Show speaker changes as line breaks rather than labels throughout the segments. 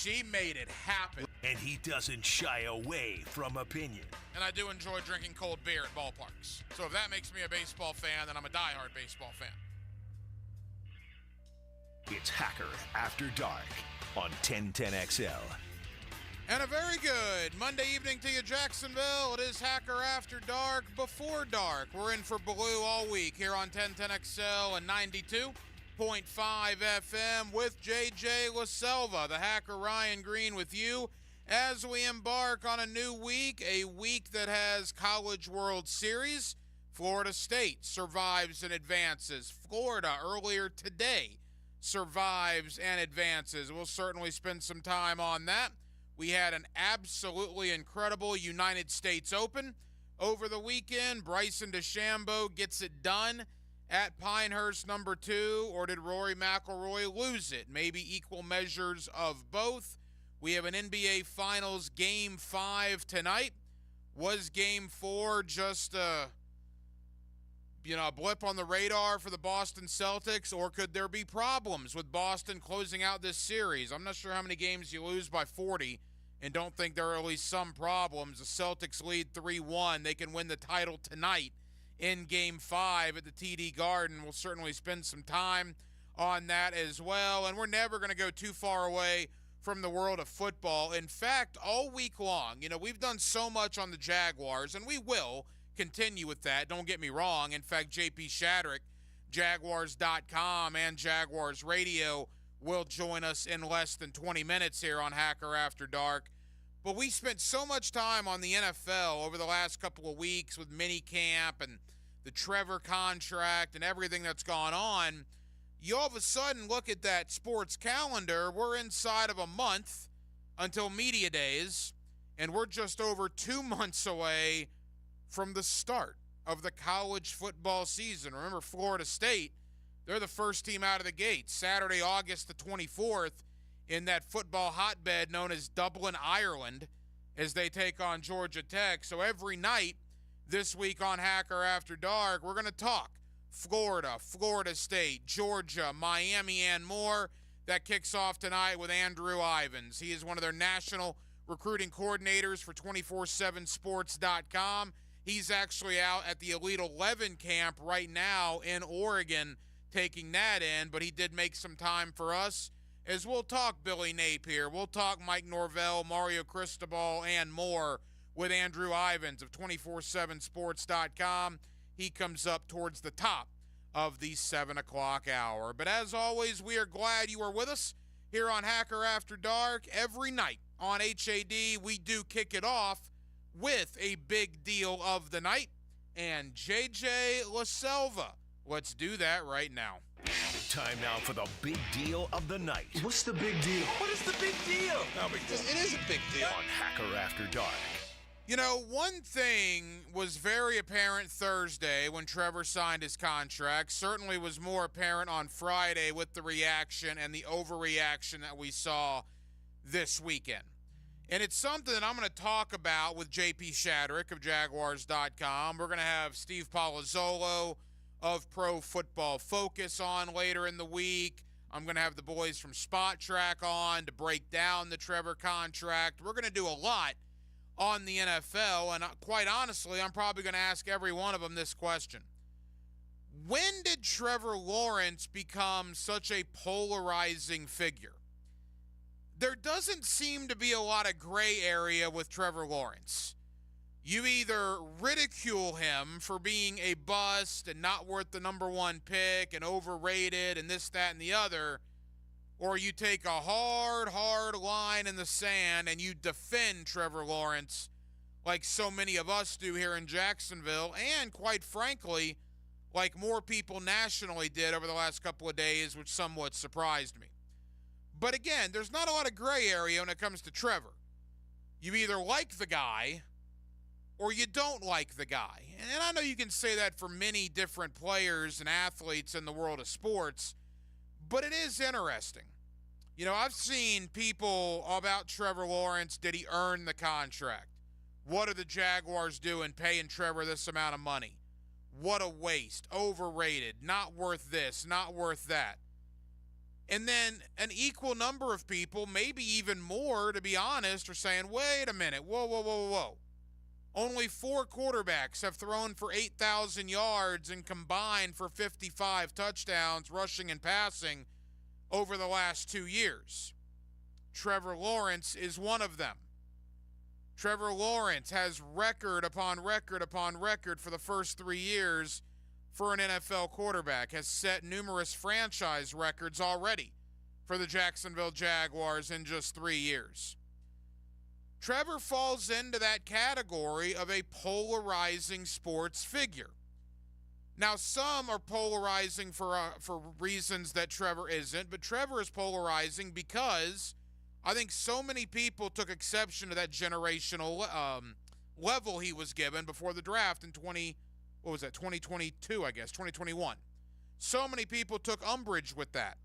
She made it happen.
And he doesn't shy away from opinion.
And I do enjoy drinking cold beer at ballparks. So if that makes me a baseball fan, then I'm a diehard baseball fan.
It's Hacker After Dark on 1010XL.
And a very good Monday evening to you, Jacksonville. It is Hacker After Dark, before dark. We're in for Blue all week here on 1010XL and 92.5 FM with JJ LaSelva, the Hacker Ryan Green with you as we embark on a new week, a week that has College World Series. Florida State survives and advances. Florida earlier today survives and advances. We'll certainly spend some time on that. We had an absolutely incredible United States Open over the weekend. Bryson DeChambeau gets it done at Pinehurst number 2, or did Rory McIlroy lose it? Maybe equal measures of both. We have an NBA Finals Game 5 tonight. Was Game 4 just a blip on the radar for the Boston Celtics, or could there be problems with Boston closing out this series? I'm not sure how many games you lose by 40 and don't think there are at least some problems. The Celtics lead 3-1. They can win the title tonight in Game 5 at the TD Garden. We'll certainly spend some time on that as well, and we're never going to go too far away from the world of football. In fact, all week long, we've done so much on the Jaguars, and we will continue with that. Don't get me wrong. In fact, JP Shadrick, Jaguars.com and Jaguars Radio will join us in less than 20 minutes here on Hacker After Dark. But we spent so much time on the NFL over the last couple of weeks with minicamp and the Trevor contract and everything that's gone on. You all of a sudden look at that sports calendar. We're inside of a month until media days, and we're just over 2 months away from the start of the college football season. Remember, Florida State, they're the first team out of the gate Saturday, August the 24th, in that football hotbed known as Dublin, Ireland, as they take on Georgia Tech. So every night this week on Hacker After Dark, we're going to talk Florida, Florida State, Georgia, Miami, and more. That kicks off tonight with Andrew Ivins. He is one of their national recruiting coordinators for 247sports.com. He's actually out at the Elite 11 camp right now in Oregon, taking that in, but he did make some time for us, as we'll talk Billy Napier, we'll talk Mike Norvell, Mario Cristobal, and more with Andrew Ivins of 247sports.com. He comes up towards the top of the 7 o'clock hour. But as always, we are glad you are with us here on Hacker After Dark. Every night on HAD, we do kick it off with a big deal of the night, and JJ LaSelva. Let's do that right now.
Time now for the big deal of the night.
What's the big deal?
What is the big deal?
No big deal.
It is a big deal.
On Hacker After Dark.
One thing was very apparent Thursday when Trevor signed his contract. Certainly was more apparent on Friday with the reaction and the overreaction that we saw this weekend. And it's something that I'm going to talk about with JP Shadrick of Jaguars.com. We're going to have Steve Palazzolo of Pro Football Focus on later in the week. I'm going to have the boys from Spot Track on to break down the Trevor contract. We're going to do a lot on the NFL, and quite honestly, I'm probably going to ask every one of them this question. When did Trevor Lawrence become such a polarizing figure? There doesn't seem to be a lot of gray area with Trevor Lawrence. You either ridicule him for being a bust and not worth the number 1 pick and overrated and this, that, and the other, or you take a hard line in the sand and you defend Trevor Lawrence like so many of us do here in Jacksonville, and quite frankly, like more people nationally did over the last couple of days, which somewhat surprised me. But again, there's not a lot of gray area when it comes to Trevor. You either like the guy or you don't like the guy. And I know you can say that for many different players and athletes in the world of sports, but it is interesting. I've seen people about Trevor Lawrence. Did he earn the contract? What are the Jaguars doing paying Trevor this amount of money? What a waste. Overrated. Not worth this. Not worth that. And then an equal number of people, maybe even more, to be honest, are saying, wait a minute, whoa. Only 4 quarterbacks have thrown for 8,000 yards and combined for 55 touchdowns, rushing and passing, over the last 2 years. Trevor Lawrence is one of them. Trevor Lawrence has record upon record upon record for the first 3 years for an NFL quarterback, has set numerous franchise records already for the Jacksonville Jaguars in just 3 years. Trevor falls into that category of a polarizing sports figure. Now, some are polarizing for reasons that Trevor isn't, but Trevor is polarizing because I think so many people took exception to that generational level he was given before the draft in 2022, I guess, 2021. So many people took umbrage with that.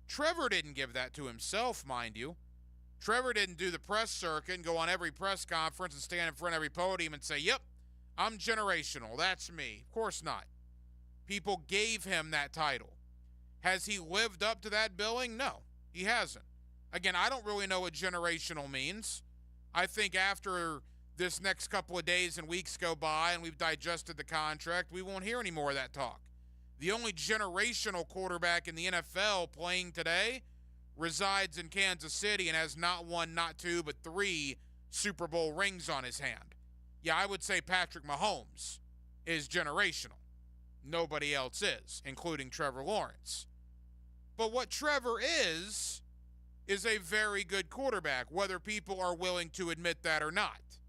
Trevor didn't give that to himself, mind you. Trevor didn't do the press circuit and go on every press conference and stand in front of every podium and say, yep, I'm generational, that's me. Of course not. People gave him that title. Has he lived up to that billing? No, he hasn't. Again, I don't really know what generational means. I think after this next couple of days and weeks go by and we've digested the contract, we won't hear any more of that talk. The only generational quarterback in the NFL playing today resides in Kansas City and has not 1, not 2, but 3 Super Bowl rings on his hand. Yeah, I would say Patrick Mahomes is generational. Nobody else is, including Trevor Lawrence. But what Trevor is a very good quarterback, whether people are willing to admit that or not.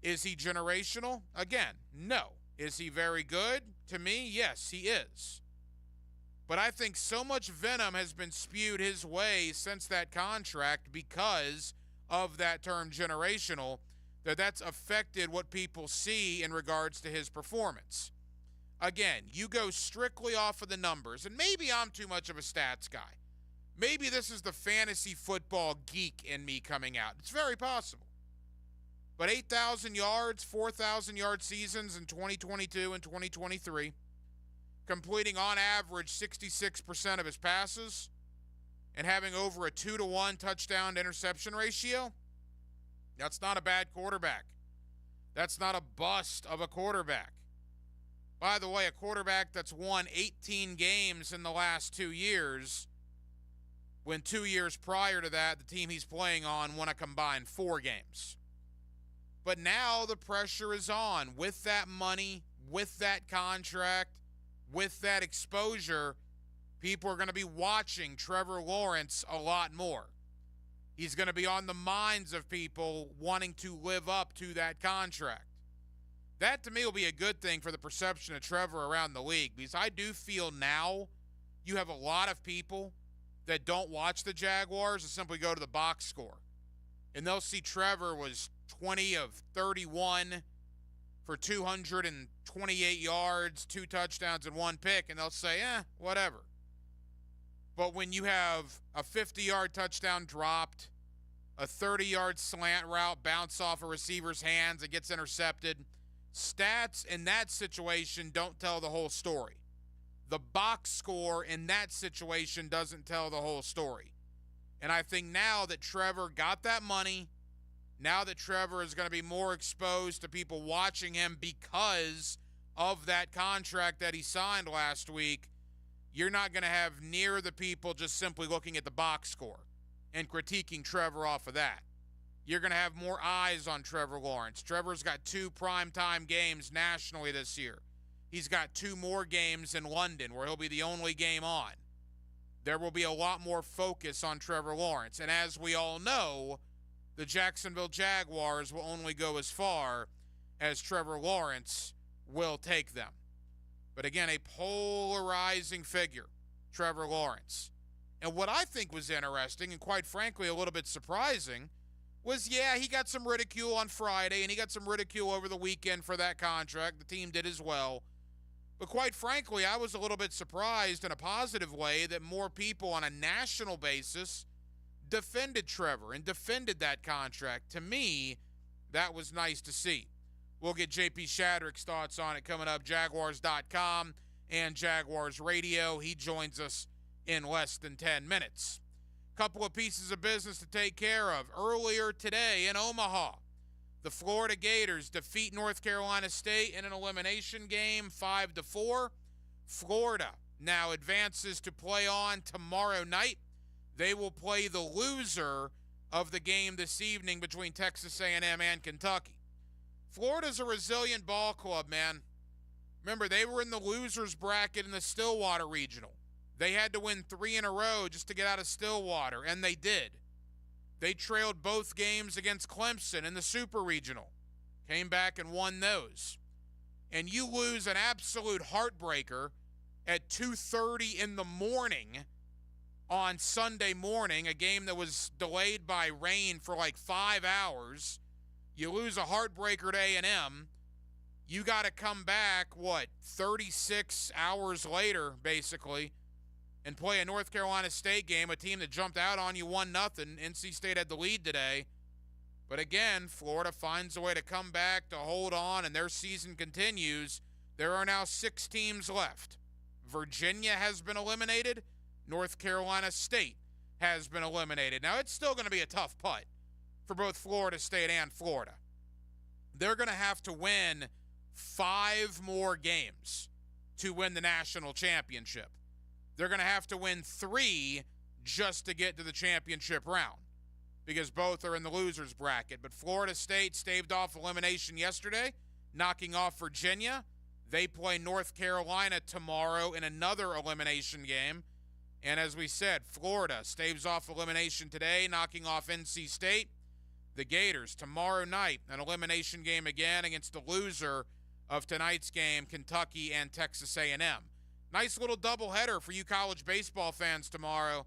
Is he generational? Again, no. Is he very good? To me, yes, he is. But I think so much venom has been spewed his way since that contract because of that term generational that's affected what people see in regards to his performance. Again, you go strictly off of the numbers, and maybe I'm too much of a stats guy. Maybe this is the fantasy football geek in me coming out. It's very possible. But 8,000 yards, 4,000-yard seasons in 2022 and 2023, completing on average 66% of his passes, and having over a 2-to-1 touchdown-to-interception ratio, that's not a bad quarterback. That's not a bust of a quarterback. By the way, a quarterback that's won 18 games in the last 2 years, when 2 years prior to that, the team he's playing on won a combined 4 games. But now the pressure is on. With that money, with that contract, with that exposure, people are going to be watching Trevor Lawrence a lot more. He's going to be on the minds of people wanting to live up to that contract. That, to me, will be a good thing for the perception of Trevor around the league, because I do feel now you have a lot of people that don't watch the Jaguars and simply go to the box score. And they'll see Trevor was 20 of 31 for 228 yards, 2 touchdowns, and 1 pick, and they'll say, whatever. But when you have a 50-yard touchdown dropped, a 30-yard slant route bounce off a receiver's hands, it gets intercepted, stats in that situation don't tell the whole story. The box score in that situation doesn't tell the whole story. And I think now that Trevor got that money, now that Trevor is going to be more exposed to people watching him because of that contract that he signed last week, you're not going to have near the people just simply looking at the box score and critiquing Trevor off of that. You're going to have more eyes on Trevor Lawrence. Trevor's got 2 primetime games nationally this year. He's got 2 more games in London where he'll be the only game on. There will be a lot more focus on Trevor Lawrence. And as we all know, the Jacksonville Jaguars will only go as far as Trevor Lawrence will take them. But again, a polarizing figure, Trevor Lawrence. And what I think was interesting and quite frankly a little bit surprising was, he got some ridicule on Friday and he got some ridicule over the weekend for that contract. The team did as well. But quite frankly, I was a little bit surprised in a positive way that more people on a national basis defended Trevor and defended that contract. To me, that was nice to see. We'll get JP Shadrick's thoughts on it coming up, Jaguars.com and Jaguars Radio. He joins us in less than 10 minutes. Couple of pieces of business to take care of. Earlier today in Omaha, the Florida Gators defeat North Carolina State in an elimination game 5-4. Florida now advances to play on tomorrow night. They will play the loser of the game this evening between Texas A&M and Kentucky. Florida's a resilient ball club, man. Remember, they were in the losers bracket in the Stillwater Regional. They had to win 3 in a row just to get out of Stillwater, and they did. They trailed both games against Clemson in the Super Regional. Came back and won those. And you lose an absolute heartbreaker at 2:30 in the morning on Sunday morning, a game that was delayed by rain for like 5 hours. You lose a heartbreaker at A&M. You got to come back, 36 hours later, basically, and play a North Carolina State game, a team that jumped out on you 1-0. NC State had the lead today. But again, Florida finds a way to come back, to hold on, and their season continues. There are now 6 teams left. Virginia has been eliminated. North Carolina State has been eliminated. Now, it's still going to be a tough putt for both Florida State and Florida. They're going to have to win 5 more games to win the national championship. They're going to have to win 3 just to get to the championship round because both are in the losers bracket. But Florida State staved off elimination yesterday, knocking off Virginia. They play North Carolina tomorrow in another elimination game. And as we said, Florida staves off elimination today, knocking off NC State. The Gators tomorrow night, an elimination game again against the loser of tonight's game, Kentucky and Texas A&M. Nice little doubleheader for you college baseball fans tomorrow.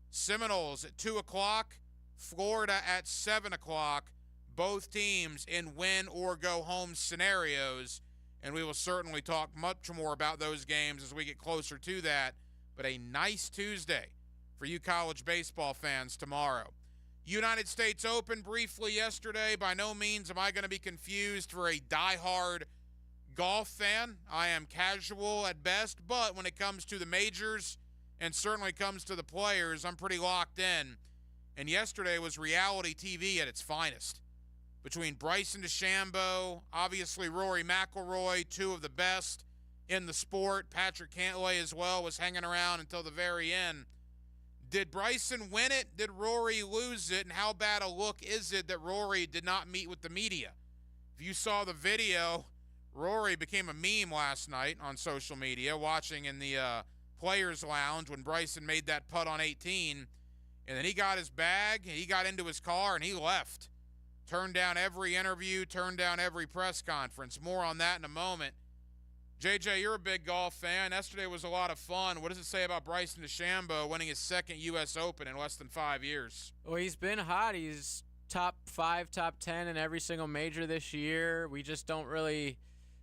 Seminoles at 2 o'clock, Florida at 7 o'clock. Both teams in win or go home scenarios. And we will certainly talk much more about those games as we get closer to that. But a nice Tuesday for you college baseball fans tomorrow. United States Open briefly yesterday. By no means am I going to be confused for a diehard golf fan. I am casual at best, but when it comes to the majors and certainly comes to the players, I'm pretty locked in. And yesterday was reality TV at its finest. Between Bryson DeChambeau, obviously Rory McIlroy, 2 of the best in the sport. Patrick Cantlay as well was hanging around until the very end. Did Bryson win it? Did Rory lose it? And how bad a look is it that Rory did not meet with the media? If you saw the video, Rory became a meme last night on social media, watching in the players' lounge when Bryson made that putt on 18. And then he got his bag, he got into his car, and he left. Turned down every interview, turned down every press conference. More on that in a moment. JJ, you're a big golf fan. Yesterday was a lot of fun. What does it say about Bryson DeChambeau winning his 2nd U.S. Open in less than 5 years?
Well, he's been hot. He's top 5, top 10 in every single major this year. We just don't really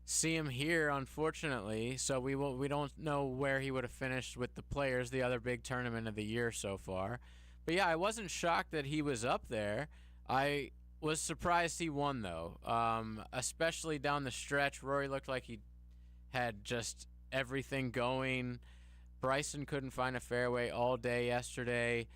see him here, unfortunately. So we don't know where he would have finished with the Players, the other big tournament of the year so far. But yeah, I wasn't shocked that he was up there. I was surprised he won, though, especially down the stretch. Rory looked like he had just everything going. Bryson couldn't find a fairway all day yesterday.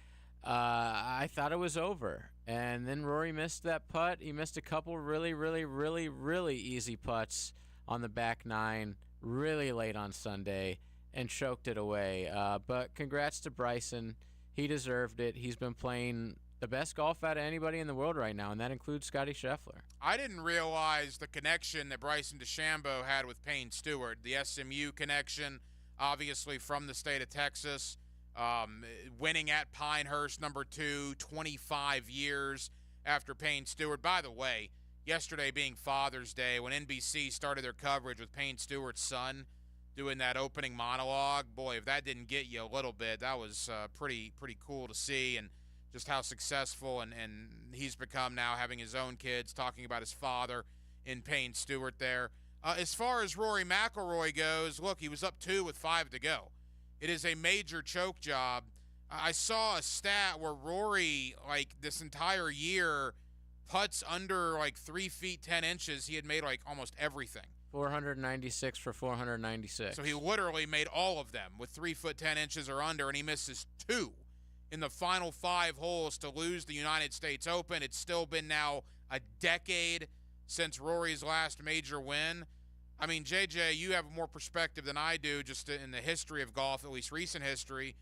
I thought it was over. And then Rory missed that putt. He missed a couple really, really, really, really easy putts on the back 9 really late on Sunday and choked it away. But congrats to Bryson. He deserved it. He's been playing the best golf out of anybody in the world right now, and that includes Scotty Scheffler.
I didn't realize the connection that Bryson DeChambeau had with Payne Stewart, the SMU connection, obviously from the state of Texas, winning at Pinehurst, number 2, 25 years after Payne Stewart. By the way, yesterday being Father's Day, when NBC started their coverage with Payne Stewart's son doing that opening monologue, boy, if that didn't get you a little bit, that was pretty cool to see. And just how successful and he's become now, having his own kids, talking about his father in Payne Stewart there. As far as Rory McIlroy goes, look, he was up 2 with 5 to go. It is a major choke job. I saw a stat where Rory, like this entire year, putts under like 3 feet 10 inches. He had made like almost everything.
496 for 496.
So he literally made all of them with 3 foot 10 inches or under, and he misses 2 in the final 5 holes to lose the United States Open. It's still been now a decade since Rory's last major win. I mean, JJ, you have more perspective than I do just in the history of golf, at least recent history.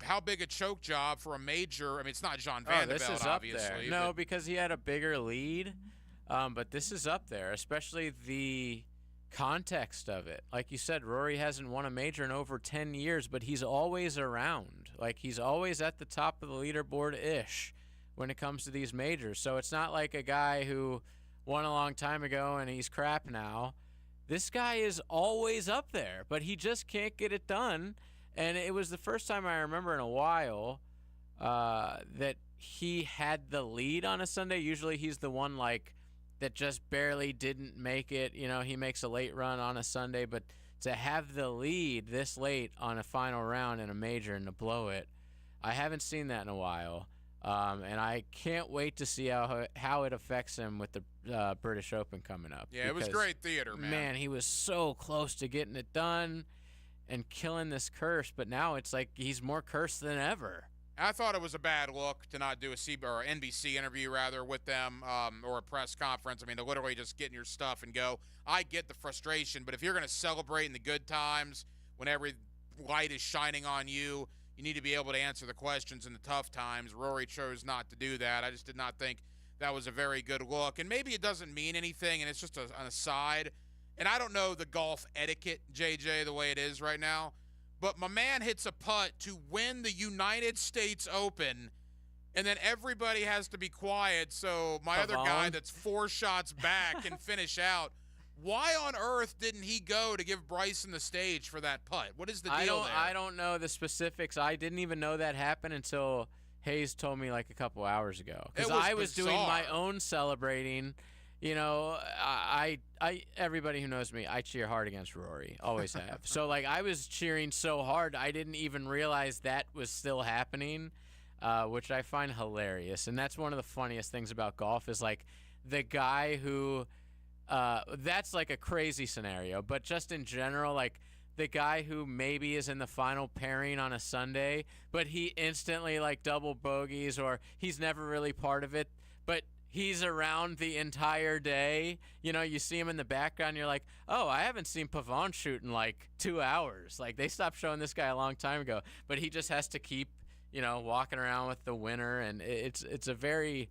How big a choke job for a major? I mean, it's not John Vanderbilt,
this is
obviously.
Up there. No, because he had a bigger lead. But this is up there, especially the context of it. Like you said, Rory hasn't won a major in over 10 years, but he's always around. Like, he's always at the top of the leaderboard-ish when it comes to these majors. So it's not like a guy who won a long time ago and he's crap now. This guy is always up there, but he just can't get it done. And it was the first time I remember in a while that he had the lead on a Sunday. Usually he's the one, like, that just barely didn't make it. You know, he makes a late run on a Sunday, but to have the lead this late on a final round in a major and to blow it, I haven't seen that in a while. And I can't wait to see how it affects him with the British Open coming up.
Yeah, it was great theater, man.
Man, he was so close to getting it done and killing this curse, but now it's like he's more cursed than ever.
I thought it was a bad look to not do a NBC interview with them or a press conference. I mean, to literally just get in your stuff and go. I get the frustration, but if you're going to celebrate in the good times when every light is shining on you, you need to be able to answer the questions in the tough times. Rory chose not to do that. I just did not think that was a very good look. And maybe it doesn't mean anything, and it's just an aside. And I don't know the golf etiquette, JJ, the way it is right now. But my man hits a putt to win the United States Open, and then everybody has to be quiet so my other guy that's 4 shots back can finish out. Why on earth didn't he go to give Bryson the stage for that putt? What is the deal there?
I don't know the specifics. I didn't even know that happened until Hayes told me like a couple hours ago. Because I was doing my own celebrating. You know, I everybody who knows me, I cheer hard against Rory, always have. So, like, I was cheering so hard, I didn't even realize that was still happening, which I find hilarious. And that's one of the funniest things about golf is, like, the guy who, that's, like, a crazy scenario. But just in general, like, the guy who maybe is in the final pairing on a Sunday, but he instantly, like, double bogeys or he's never really part of it, but he's around the entire day. You know, you see him in the background, you're like, oh, I haven't seen Pavon shoot in like 2 hours. Like, they stopped showing this guy a long time ago. But he just has to keep, you know, walking around with the winner. And it's a very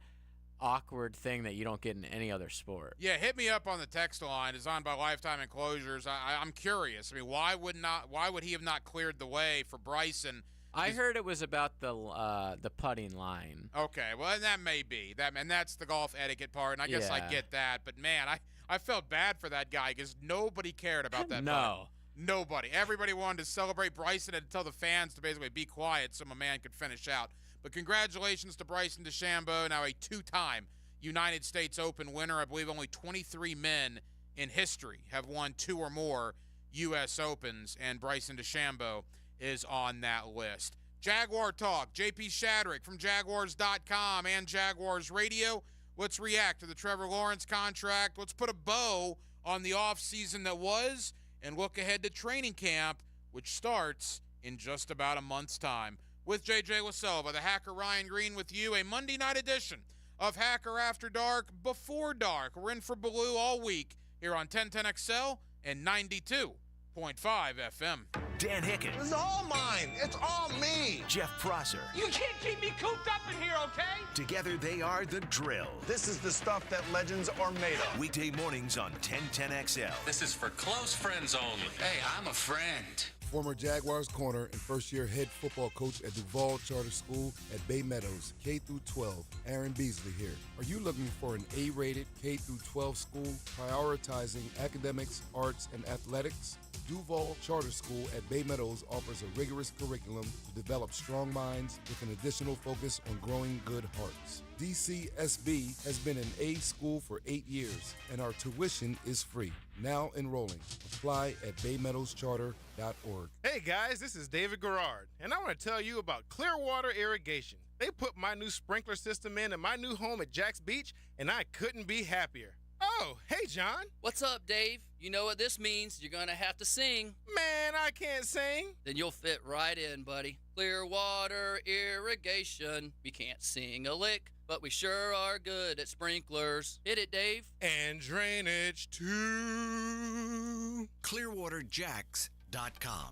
awkward thing that you don't get in any other sport.
Yeah, hit me up on the text line designed by Lifetime Enclosures. I'm curious. I mean, why would he have not cleared the way for Bryson?
I heard it was about the putting line.
Okay, well, and that may be. And that's the golf etiquette part, and I guess I get that. But, man, I felt bad for that guy because nobody cared about that putt. Nobody. Everybody wanted to celebrate Bryson and tell the fans to basically be quiet so my man could finish out. But congratulations to Bryson DeChambeau, now a 2-time United States Open winner. I believe only 23 men in history have won 2 or more U.S. Opens, and Bryson DeChambeau is on that list. Jaguar Talk, JP Shadrick from Jaguars.com and Jaguars Radio. Let's react to the Trevor Lawrence contract. Let's put a bow on the offseason that was and look ahead to training camp, which starts in just about a month's time. With JJ LaSelva, the hacker Ryan Green with you, a Monday night edition of Hacker After Dark, Before Dark. We're in for Baloo all week here on 1010XL and 92.5 FM.
Dan Hicken.
It's all mine. It's all me.
Jeff Prosser.
You can't keep me cooped up in here, okay?
Together they are The Drill.
This is the stuff that legends are made of.
Weekday mornings on 1010XL.
This is for close friends only. Hey, I'm a friend.
Former Jaguars corner and first-year head football coach at Duval Charter School at Bay Meadows, K-12, Aaron Beasley here. Are you looking for an A-rated K-12 school prioritizing academics, arts, and athletics? Duval Charter School at Bay Meadows offers a rigorous curriculum to develop strong minds with an additional focus on growing good hearts. DCSB has been an A school for 8 years, and our tuition is free. Now enrolling. Apply at baymeadowscharter.org.
Hey guys, this is David Garrard, and I want to tell you about Clearwater Irrigation. They put my new sprinkler system in my new home at Jack's Beach, and I couldn't be happier. Oh, hey, John.
What's up, Dave? You know what this means. You're going to have to sing.
Man, I can't sing.
Then you'll fit right in, buddy. Clearwater irrigation. We can't sing a lick, but we sure are good at sprinklers. Hit it, Dave.
And drainage, too.
ClearwaterJacks.com.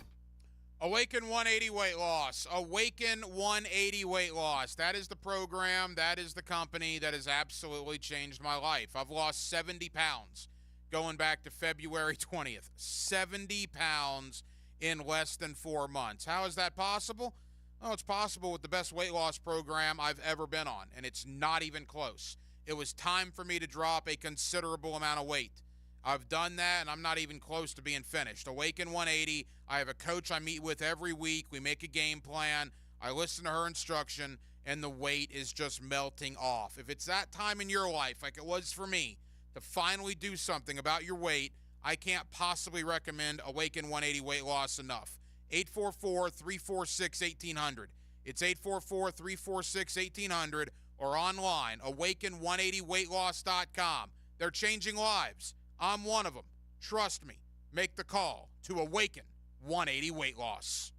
Awaken 180 weight loss. Awaken 180 weight loss. That is the program. That is the company that has absolutely changed my life. I've lost 70 pounds going back to February 20th. 70 pounds in less than 4 months. How is that possible? Oh, it's possible with the best weight loss program I've ever been on, and it's not even close. It was time for me to drop a considerable amount of weight. I've done that, and I'm not even close to being finished. Awaken 180. I have a coach I meet with every week. We make a game plan. I listen to her instruction, and the weight is just melting off. If it's that time in your life, like it was for me, to finally do something about your weight, I can't possibly recommend Awaken 180 weight loss enough. 844-346-1800. It's 844-346-1800 or online, awaken180weightloss.com. They're changing lives. I'm one of them. Trust me. Make the call to Awaken 180 weight loss.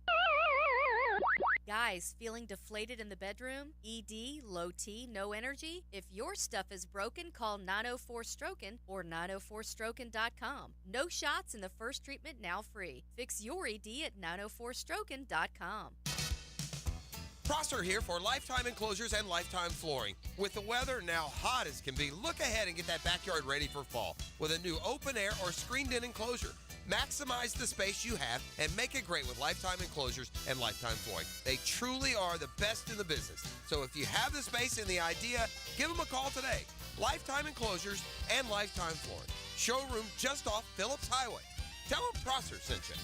Guys, feeling deflated in the bedroom? ED, low T, no energy? If your stuff is broken, call 904-STROKEN or 904stroken.com. No shots in the first treatment, now free. Fix your ED at 904stroken.com.
Prosser here for Lifetime Enclosures and Lifetime Flooring. With the weather now hot as can be, look ahead and get that backyard ready for fall with a new open air or screened-in enclosure. Maximize the space you have and make it great with Lifetime Enclosures and Lifetime Flooring. They truly are the best in the business. So if you have the space and the idea, give them a call today. Lifetime Enclosures and Lifetime Flooring. Showroom just off Phillips Highway. Tell them Prosser sent you.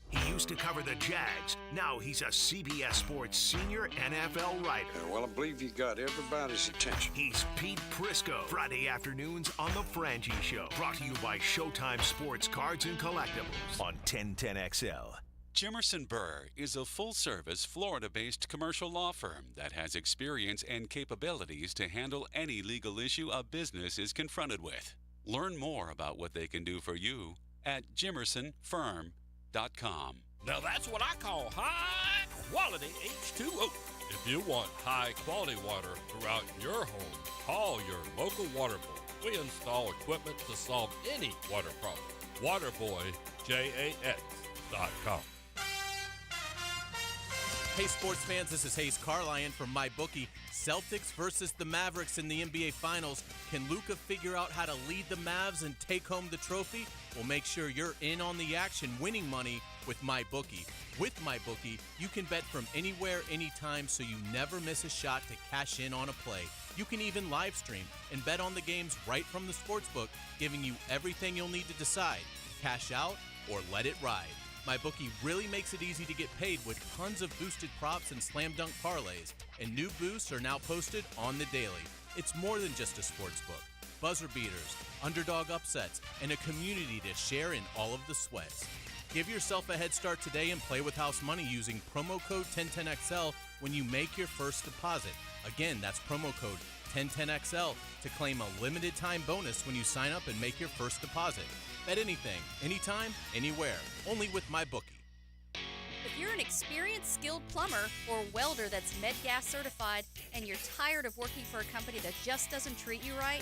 He used to cover the Jags. Now he's a CBS Sports senior NFL writer.
Well, I believe you got everybody's attention.
He's Pete Prisco. Friday afternoons on The Frangie Show. Brought to you by Showtime Sports Cards and Collectibles on 1010XL.
Jimerson Burr is a full-service, Florida-based commercial law firm that has experience and capabilities to handle any legal issue a business is confronted with. Learn more about what they can do for you at jimersonfirm.com.
Now that's what I call high-quality H2O. If you want high-quality water throughout your home, call your local water boy. We install equipment to solve any water problem. WaterBoyJAX.com.
Hey, sports fans, this is Hayes Carlyon from MyBookie. Celtics versus the Mavericks in the NBA Finals. Can Luka figure out how to lead the Mavs and take home the trophy? Well, make sure you're in on the action, winning money with MyBookie. With MyBookie, you can bet from anywhere, anytime, so you never miss a shot to cash in on a play. You can even live stream and bet on the games right from the sportsbook, giving you everything you'll need to decide. Cash out or let it ride. MyBookie really makes it easy to get paid with tons of boosted props and slam dunk parlays. And new boosts are now posted on the daily. It's more than just a sportsbook. Buzzer beaters, underdog upsets, and a community to share in all of the sweats. Give yourself a head start today and play with house money using promo code 1010XL when you make your first deposit. Again, that's promo code 1010XL to claim a limited time bonus when you sign up and make your first deposit. Bet anything, anytime, anywhere. Only with MyBookie.
If you're an experienced, skilled plumber or welder that's MedGas certified and you're tired of working for a company that just doesn't treat you right,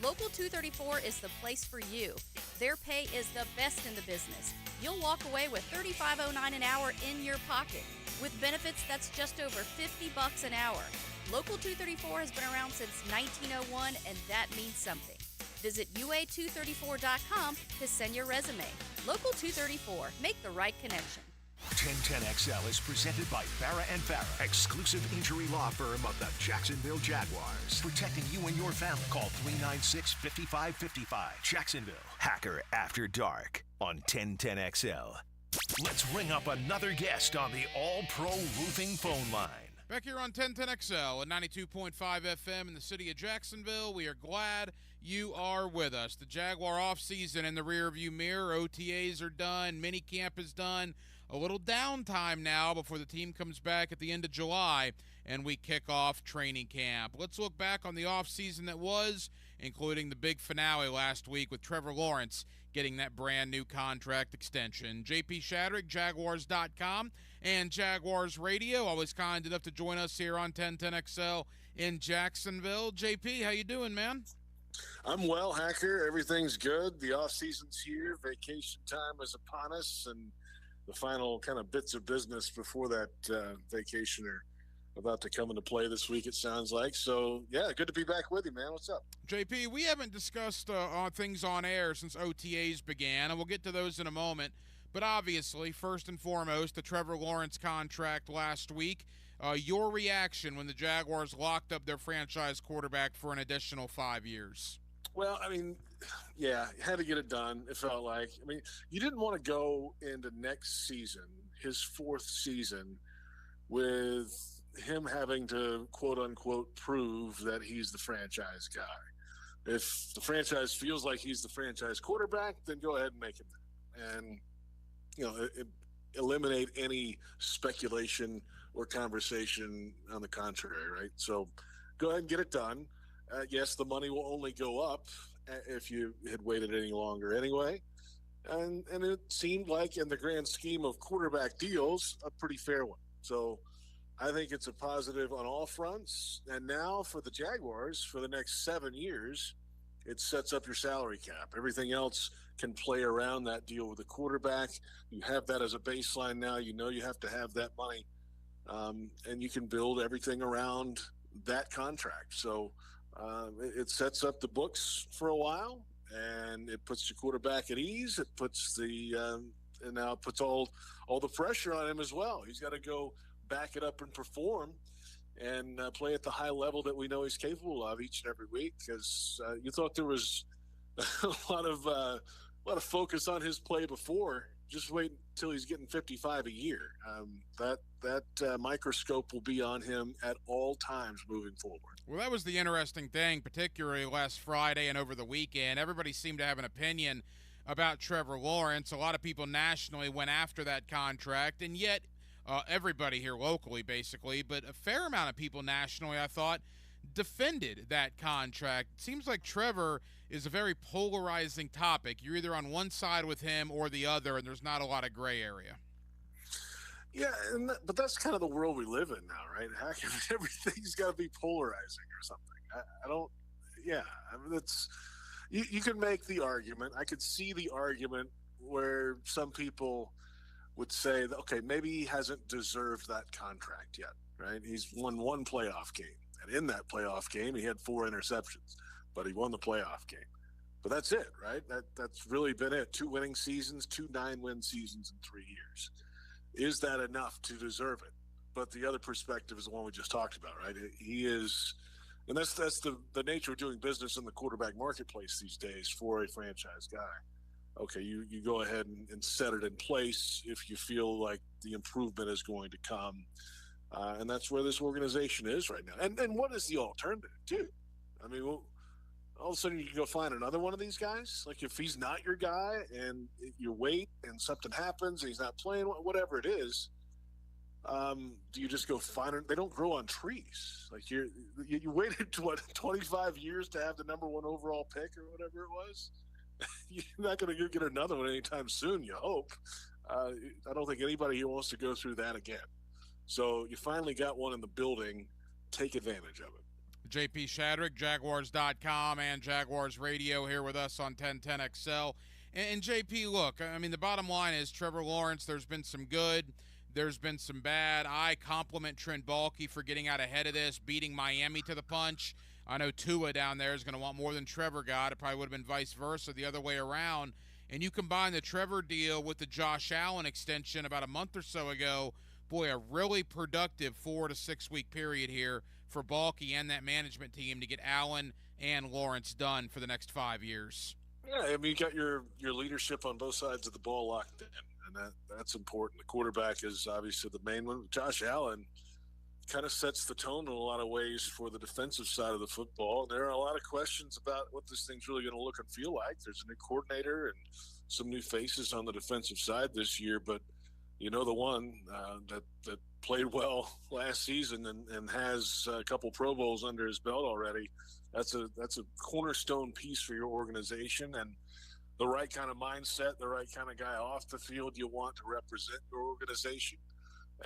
Local 234 is the place for you. Their pay is the best in the business. You'll walk away with $35.09 an hour in your pocket. With benefits, that's just over $50 an hour. Local 234 has been around since 1901, and that means something. Visit UA234.com to send your resume. Local 234. Make the right connection.
1010XL is presented by Farah & Farah, exclusive injury law firm of the Jacksonville Jaguars. Protecting you and your family. Call 396-5555. Jacksonville. Hacker After Dark on 1010XL. Let's ring up another guest on the All-Pro Roofing phone line.
Back here on 1010XL at 92.5 FM in the city of Jacksonville. We are glad you are with us. The Jaguar offseason in the rearview mirror. OTAs are done. Minicamp is done. A little downtime now before the team comes back at the end of July. and we kick off training camp. Let's look back on the offseason that was, including the big finale last week with Trevor Lawrence getting that brand new contract extension. JP Shadrick, Jaguars.com and Jaguars Radio, always kind enough to join us here on 1010XL in Jacksonville. JP, how you doing, man?
I'm well, Hacker. Everything's good. The off season's here. Vacation time is upon us, and the final kind of bits of business before that vacation are about to come into play this week, it sounds like. So, yeah, good to be back with you, man. What's up?
JP, we haven't discussed things on air since OTAs began, and we'll get to those in a moment. But obviously, first and foremost, the Trevor Lawrence contract last week. Your reaction when the Jaguars locked up their franchise quarterback for an additional 5 years?
Well, I mean, yeah, had to get it done, it felt like. I mean, you didn't want to go into next season, his fourth season, with him having to, quote-unquote, prove that he's the franchise guy. If the franchise feels like he's the franchise quarterback, then go ahead and make him that. And, you know, eliminate any speculation or conversation on the contrary, right? So go ahead and get it done. Yes, the money will only go up if you had waited any longer anyway. And it seemed like, in the grand scheme of quarterback deals, a pretty fair one. So I think it's a positive on all fronts. And now for the Jaguars, for the next 7 years, it sets up your salary cap. Everything else can play around that deal with the quarterback. You have that as a baseline now. You know you have to have that money. And you can build everything around that contract. So it sets up the books for a while, and it puts your quarterback at ease. It puts and now it puts all the pressure on him as well. He's got to go back it up and perform and play at the high level that we know he's capable of each and every week. Because you thought there was a lot of focus on his play before. Just wait until he's getting 55 a year. That microscope will be on him at all times moving forward.
Well, that was the interesting thing, particularly last Friday and over the weekend. Everybody seemed to have an opinion about Trevor Lawrence. A lot of people nationally went after that contract, and yet everybody here locally, basically, but a fair amount of people nationally, I thought, defended that contract. It seems like Trevor is a very polarizing topic. You're either on one side with him or the other, and there's not a lot of gray area.
Yeah, but that's kind of the world we live in now, right? Everything's got to be polarizing or something. I mean, you can make the argument. I could see the argument where some people would say that, okay, maybe he hasn't deserved that contract yet, right? He's won one playoff game, and in that playoff game, he had 4 interceptions, but he won the playoff game. But that's it, right? That's really been it. 2 winning seasons, 2 9-win seasons in 3 years. Is that enough to deserve it? But the other perspective is the one we just talked about, right? He is, and that's the nature of doing business in the quarterback marketplace these days for a franchise guy. Okay, you go ahead and set it in place if you feel like the improvement is going to come. And that's where this organization is right now. And what is the alternative, too? I mean, all of a sudden you can go find another one of these guys? Like, if he's not your guy and you wait and something happens and he's not playing, whatever it is, do you just go find it? They don't grow on trees. Like, you waited, 25 years to have the number 1 overall pick or whatever it was? You're not going to get another one anytime soon, you hope. I don't think anybody here wants to go through that again. So you finally got one in the building. Take advantage of it.
JP Shadrick, Jaguars.com and Jaguars Radio here with us on 1010XL. And JP, look, I mean, the bottom line is Trevor Lawrence, there's been some good, there's been some bad. I compliment Trent Baalke for getting out ahead of this, beating Miami to the punch. I know Tua down there is going to want more than Trevor got. It probably would have been vice versa, the other way around. And you combine the Trevor deal with the Josh Allen extension about a month or so ago, boy, a really productive 4 to 6 week period here for Baalke and that management team to get Allen and Lawrence done for the next 5 years.
Yeah, I mean, you got your leadership on both sides of the ball locked in, and that's important. The quarterback is obviously the main one. Josh Allen kind of sets the tone in a lot of ways for the defensive side of the football. There are a lot of questions about what this thing's really going to look and feel like. There's a new coordinator and some new faces on the defensive side this year, but you know the one that played well last season and has a couple Pro Bowls under his belt already. That's a cornerstone piece for your organization, and the right kind of mindset, the right kind of guy off the field you want to represent your organization.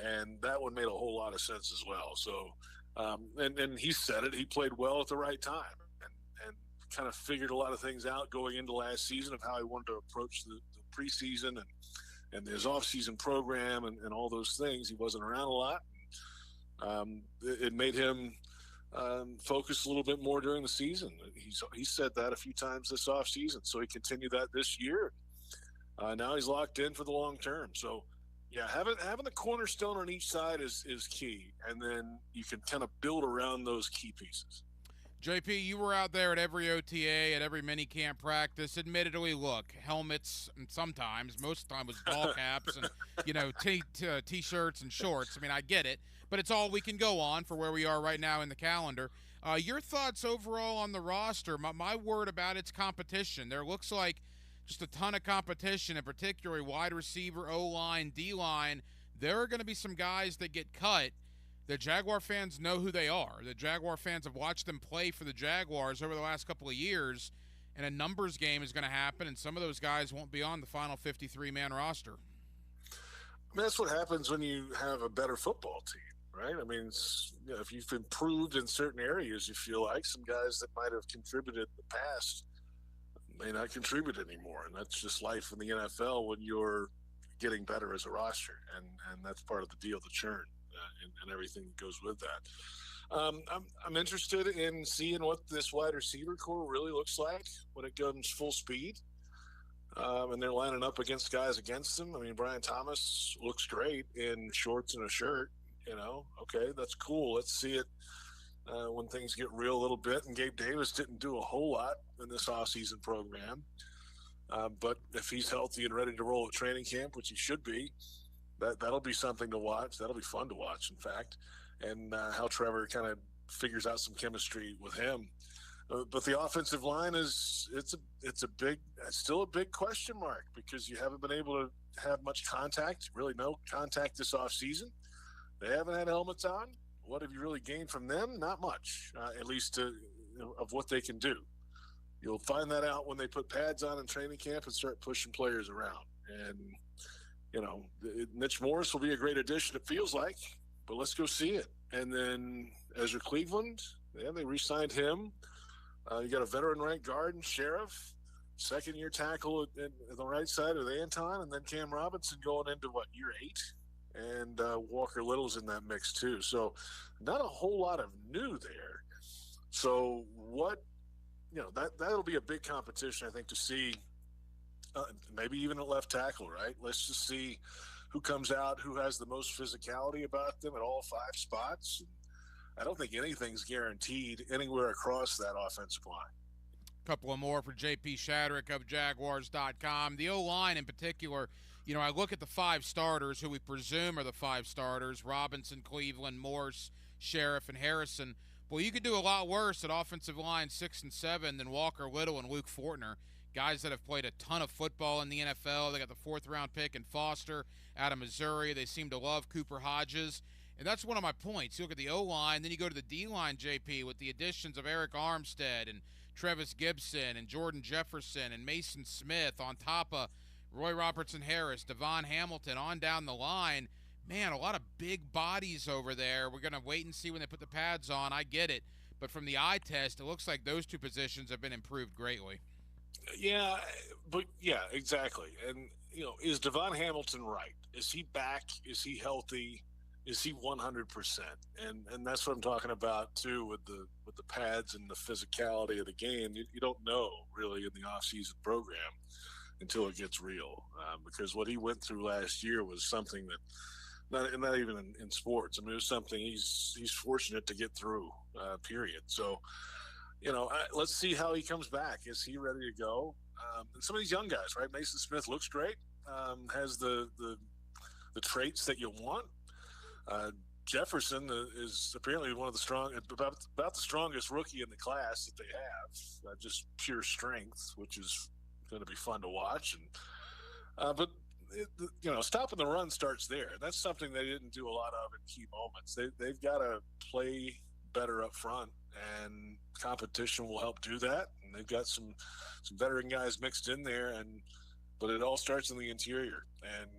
And that one made a whole lot of sense as well. So, and he said it, he played well at the right time and kind of figured a lot of things out going into last season of how he wanted to approach the preseason and his off-season program and all those things. He wasn't around a lot. It made him focus a little bit more during the season. He said that a few times this off-season, so he continued that this year. Now he's locked in for the long term. So, yeah, having the cornerstone on each side is key, and then you can kind of build around those key pieces.
JP, you were out there at every OTA, at every mini camp practice. Admittedly, look, helmets, and sometimes, most of the time, was ball caps and, T-shirts and shorts. I mean, I get it, but it's all we can go on for where we are right now in the calendar. Your thoughts overall on the roster? My word about it's competition. There looks like just a ton of competition, and particularly wide receiver, O-line, D-line. There are going to be some guys that get cut. The Jaguar fans know who they are. The Jaguar fans have watched them play for the Jaguars over the last couple of years, and a numbers game is going to happen, and some of those guys won't be on the final 53-man roster.
I mean, that's what happens when you have a better football team, right? I mean, if you've improved in certain areas, you feel like some guys that might have contributed in the past may not contribute anymore, and that's just life in the NFL when you're getting better as a roster, and that's part of the deal, the churn. And everything that goes with that. I'm interested in seeing what this wide receiver core really looks like when it comes full speed. And they're lining up against guys against them. I mean, Brian Thomas looks great in shorts and a shirt. Okay, that's cool. Let's see it when things get real a little bit. And Gabe Davis didn't do a whole lot in this offseason program. But if he's healthy and ready to roll at training camp, which he should be, that'll be something to watch. That'll be fun to watch, in fact, and how Trevor kind of figures out some chemistry with him. But the offensive line it's still a big question mark because you haven't been able to have much contact, really no contact this offseason. They haven't had helmets on. What have you really gained from them? Not much, at least of what they can do. You'll find that out when they put pads on in training camp and start pushing players around. And Mitch Morris will be a great addition, it feels like, but let's go see it. And then Ezra Cleveland, they re-signed him. You got a veteran right guard and Sheriff, second-year tackle at the right side of Anton, and then Cam Robinson going into, year 8? And Walker Little's in that mix, too. So not a whole lot of new there. So that'll be a big competition, I think, to see. Maybe even at left tackle, right? Let's just see who comes out, who has the most physicality about them at all 5 spots. I don't think anything's guaranteed anywhere across that offensive line.
A couple of more for JP Shadrick of Jaguars.com. The O-line in particular, I look at the 5 starters who we presume are the 5 starters, Robinson, Cleveland, Morse, Sheriff, and Harrison. Well, you could do a lot worse at offensive line 6 and 7 than Walker Little and Luke Fortner. Guys that have played a ton of football in the NFL. They got the 4th-round pick in Foster out of Missouri. They seem to love Cooper Hodges. And that's one of my points. You look at the O-line, then you go to the D-line, JP, with the additions of Eric Armstead and Trevis Gibson and Jordan Jefferson and Mason Smith on top of Roy Robertson-Harris, Devon Hamilton, on down the line. Man, a lot of big bodies over there. We're going to wait and see when they put the pads on. I get it. But from the eye test, it looks like those 2 positions have been improved greatly.
Yeah, exactly. And, is Devon Hamilton right? Is he back? Is he healthy? Is he 100%? And that's what I'm talking about, too, with the pads and the physicality of the game. You don't know, really, in the offseason program until it gets real. Because what he went through last year was something that, not even in sports, I mean, it was something he's fortunate to get through, period. So, let's see how he comes back. Is he ready to go? And some of these young guys, right? Mason Smith looks great, has the traits that you want. Jefferson is apparently one of the about the strongest rookie in the class that they have. Just pure strength, which is going to be fun to watch. And but stopping the run starts there. That's something they didn't do a lot of in key moments. They've got to play better up front, and competition will help do that. And they've got some veteran guys mixed in there, but it all starts in the interior. And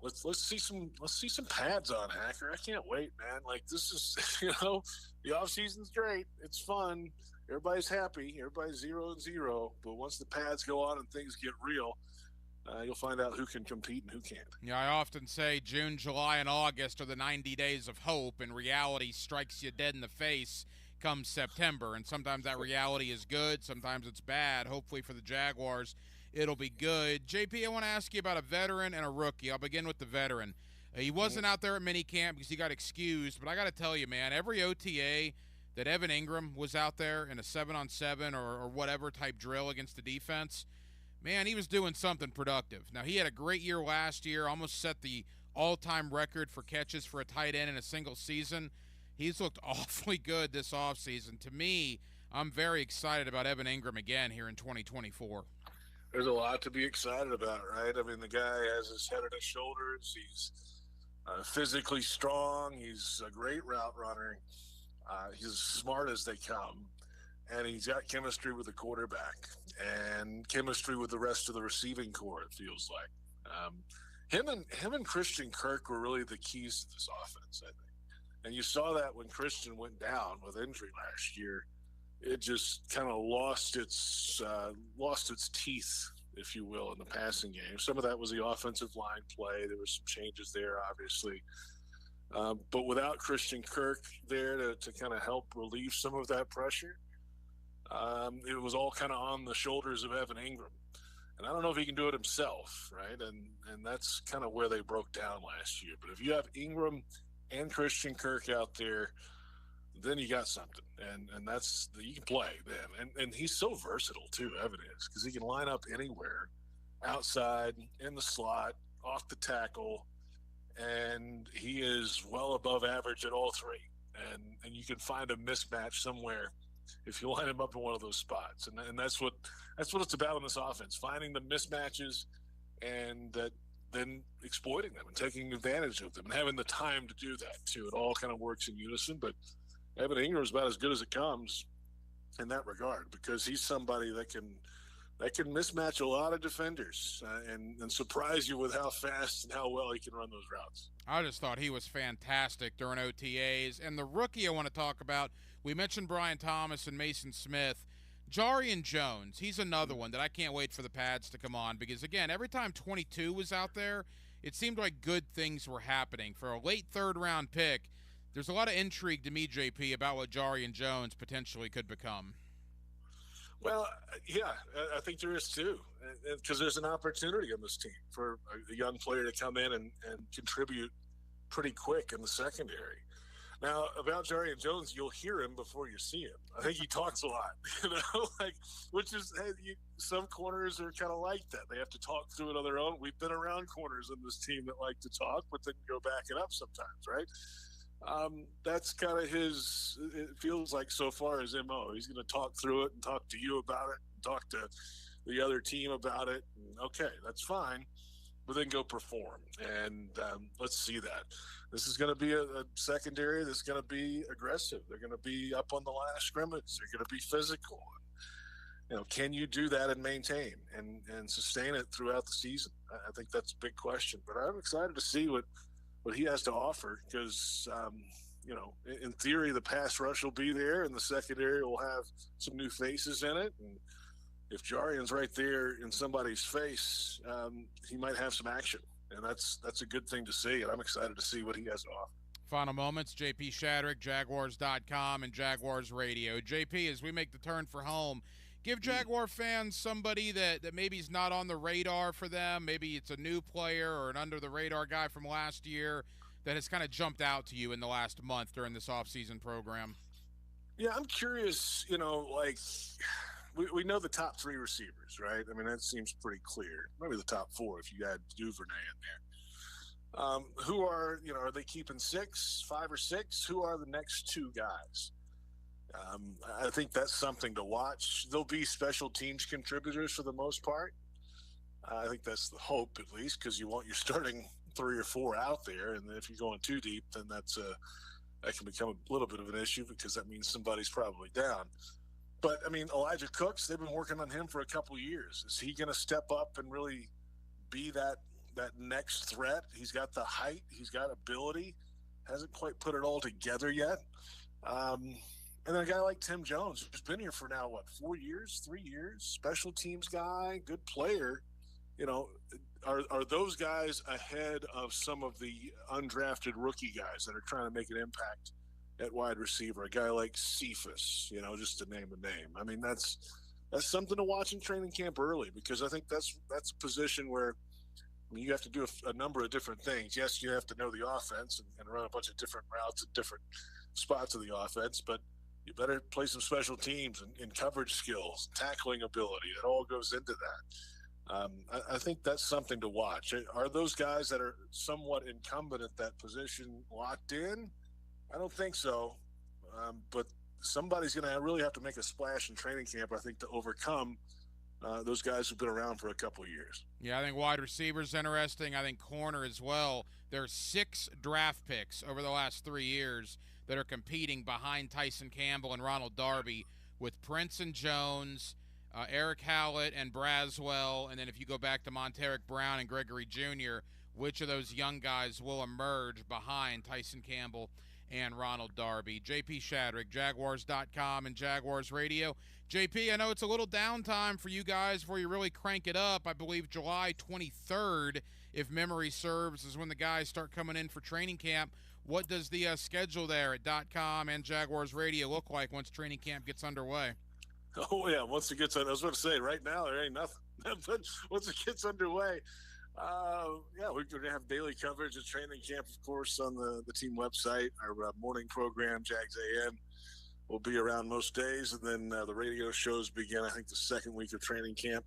let's see some pads on Hacker. I can't wait, man. Like, this is the off season's great. It's fun. Everybody's happy. Everybody's 0-0. But once the pads go on and things get real, you'll find out who can compete and who can't.
Yeah, I often say June, July, and August are the 90 days of hope, and reality strikes you dead in the face come September. And sometimes that reality is good, sometimes it's bad. Hopefully for the Jaguars, it'll be good. JP, I want to ask you about a veteran and a rookie. I'll begin with the veteran. He wasn't out there at minicamp because he got excused, but I got to tell you, man, every OTA that Evan Ingram was out there in a 7-on-7 or whatever type drill against the defense, man, he was doing something productive. Now, he had a great year last year, almost set the all-time record for catches for a tight end in a single season. He's looked awfully good this offseason. To me, I'm very excited about Evan Ingram again here in 2024.
There's a lot to be excited about, right? I mean, the guy has his head on his shoulders. He's physically strong. He's a great route runner. He's as smart as they come. And he's got chemistry with the quarterback and chemistry with the rest of the receiving core, it feels like. Him and Christian Kirk were really the keys to this offense, I think. And you saw that when Christian went down with injury last year. It just kind of lost its teeth, if you will, in the passing game. Some of that was the offensive line play. There were some changes there, obviously. But without Christian Kirk there to kind of help relieve some of that pressure, it was all kind of on the shoulders of Evan Ingram. And I don't know if he can do it himself, right? And that's kind of where they broke down last year. But if you have Ingram and Christian Kirk out there, then you got something. And that's you can play then. And he's so versatile too, Evan is, because he can line up anywhere, outside, in the slot, off the tackle, and he is well above average at all three. And you can find a mismatch somewhere if you line him up in one of those spots. And that's what it's about in this offense, finding the mismatches and then exploiting them and taking advantage of them and having the time to do that too. It all kind of works in unison, but Evan Ingram is about as good as it comes in that regard, because he's somebody that can mismatch a lot of defenders and surprise you with how fast and how well he can run those routes.
I just thought he was fantastic during OTAs. And the rookie I want to talk about, we mentioned Brian Thomas and Mason Smith. Jarian Jones, he's another one that I can't wait for the pads to come on, because, again, every time 22 was out there, it seemed like good things were happening. For a late third-round pick, there's a lot of intrigue to me, JP, about what Jarian Jones potentially could become.
Well, yeah, I think there is too, because there's an opportunity on this team for a young player to come in and contribute pretty quick in the secondary. Now, about Jarian Jones, you'll hear him before you see him. I think he talks a lot, which is, some corners are kind of like that. They have to talk through it on their own. We've been around corners in this team that like to talk, but then go back it up sometimes, right? That's kind of it feels like so far his MO. He's going to talk through it and talk to you about it, and talk to the other team about it. And, okay, that's fine, but then go perform. And let's see that. This is going to be a secondary that's going to be aggressive. They're going to be up on the line of scrimmage. They're going to be physical. Can you do that and maintain and sustain it throughout the season? I think that's a big question. But I'm excited to see what he has to offer, because, in theory, the pass rush will be there and the secondary will have some new faces in it. And if Jarian's right there in somebody's face, he might have some action. And that's a good thing to see. And I'm excited to see what he has to offer.
Final moments, JP Shadrick, Jaguars.com and Jaguars Radio. JP, as we make the turn for home, give Jaguar fans somebody that maybe is not on the radar for them. Maybe it's a new player or an under-the-radar guy from last year that has kind of jumped out to you in the last month during this offseason program.
Yeah, I'm curious, we know the top three receivers, right? I mean, that seems pretty clear. Maybe the top four if you add Duvernay in there. Who are they keeping 5 or 6? Who are the next two guys? I think that's something to watch. There'll be special teams contributors for the most part, I think that's the hope, at least, because you want your starting 3 or 4 out there, and then if you're going too deep, then that can become a little bit of an issue because that means somebody's probably down. But I mean, Elijah Cooks, they've been working on him for a couple of years. Is he going to step up and really be that next threat? He's got the height, he's got ability, hasn't quite put it all together yet. And then a guy like Tim Jones, who's been here for now, 4 years, 3 years, special teams guy, good player. You know, are those guys ahead of some of the undrafted rookie guys that are trying to make an impact at wide receiver? A guy like Cephas, you know, just to name a name. I mean, that's something to watch in training camp early, because I think that's a position where, I mean, you have to do a number of different things. Yes, you have to know the offense and run a bunch of different routes at different spots of the offense, but you better play some special teams and coverage skills, tackling ability. It all goes into that. I think that's something to watch. Are those guys that are somewhat incumbent at that position locked in? I don't think so. But somebody's going to really have to make a splash in training camp, I think, to overcome those guys who've been around for a couple of years.
Yeah, I think wide receiver's interesting. I think corner as well. There are 6 draft picks over the last 3 years that are competing behind Tyson Campbell and Ronald Darby, with Prince and Jones, Eric Hallett and Braswell, and then if you go back to Monteric Brown and Gregory Jr., which of those young guys will emerge behind Tyson Campbell and Ronald Darby? JP Shadrick, Jaguars.com and Jaguars Radio. JP, I know it's a little downtime for you guys before you really crank it up. I believe July 23rd, if memory serves, is when the guys start coming in for training camp. What does the schedule there at .com and Jaguars Radio look like once training camp gets underway?
Oh, yeah, once it gets – I was going to say, right now there ain't nothing. But once it gets underway, we're going to have daily coverage of training camp, of course, on the team website. Our morning program, Jags AM, will be around most days. And then the radio shows begin, I think, the second week of training camp.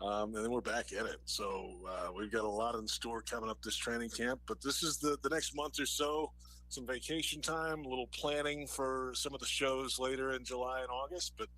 And then we're back in it. So we've got a lot in store coming up this training camp. But this is the next month or so, some vacation time, a little planning for some of the shows later in July and August. But,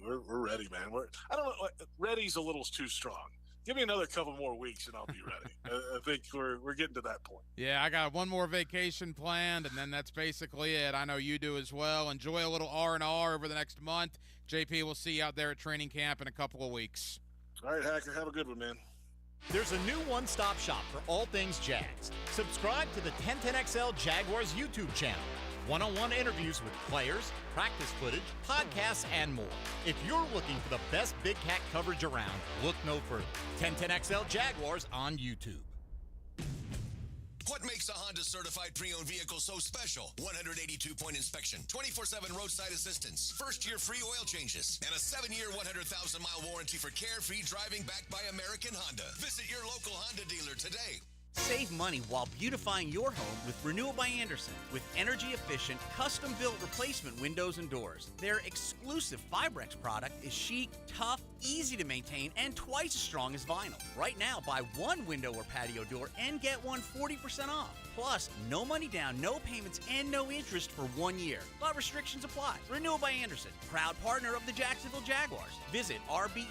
we're ready, man. I don't know. Ready's a little too strong. Give me another couple more weeks and I'll be ready. I think we're getting to that point.
Yeah, I got one more vacation planned, and then that's basically it. I know you do as well. Enjoy a little R&R over the next month. JP, we'll see you out there at training camp in a couple of weeks.
All right, Hacker, have a good one, man.
There's a new one-stop shop for all things Jags. Subscribe to the 1010XL Jaguars YouTube channel. One-on-one interviews with players, practice footage, podcasts, and more. If you're looking for the best Big Cat coverage around, look no further. 1010XL Jaguars on YouTube.
What makes a Honda certified pre-owned vehicle so special? 182-point inspection, 24/7 roadside assistance, first-year free oil changes, and a 7-year, 100,000-mile warranty for carefree driving backed by American Honda. Visit your local Honda dealer today.
Save money while beautifying your home with Renewal by Andersen. With energy-efficient, custom-built replacement windows and doors. Their exclusive Fibrex product is chic, tough, easy to maintain, and twice as strong as vinyl. Right now, buy one window or patio door and get one 40% off. Plus, no money down, no payments, and no interest for 1 year. But restrictions apply. Renewal by Andersen, proud partner of the Jacksonville Jaguars. Visit rbafla.com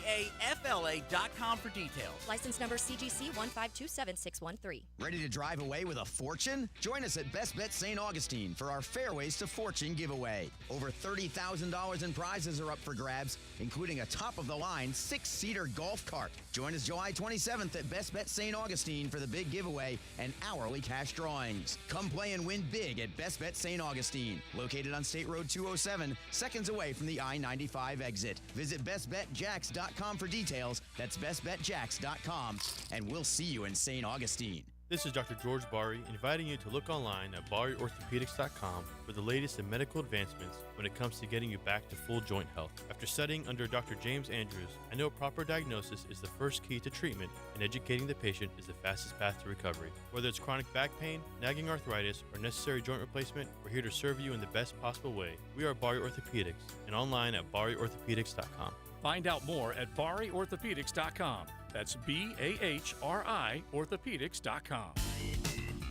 for details.
License number CGC 1527613.
Ready to drive away with a fortune? Join us at Best Bet St. Augustine for our Fairways to Fortune giveaway. Over $30,000 in prizes are up for grabs, including a top-of-the-line 6-seater golf cart. Join us July 27th at Best Bet St. Augustine for the big giveaway and hourly cash drawings. Come play and win big at Best Bet St. Augustine, located on State Road 207, seconds away from the I-95 exit. Visit bestbetjax.com for details. That's bestbetjax.com, and we'll see you in St. Augustine.
This is Dr. George Bari, inviting you to look online at BariOrthopedics.com for the latest in medical advancements when it comes to getting you back to full joint health. After studying under Dr. James Andrews, I know proper diagnosis is the first key to treatment, and educating the patient is the fastest path to recovery. Whether it's chronic back pain, nagging arthritis, or necessary joint replacement, we're here to serve you in the best possible way. We are Bari Orthopedics, and online at BariOrthopedics.com.
Find out more at BariOrthopedics.com. That's BAHRI Orthopedics.com.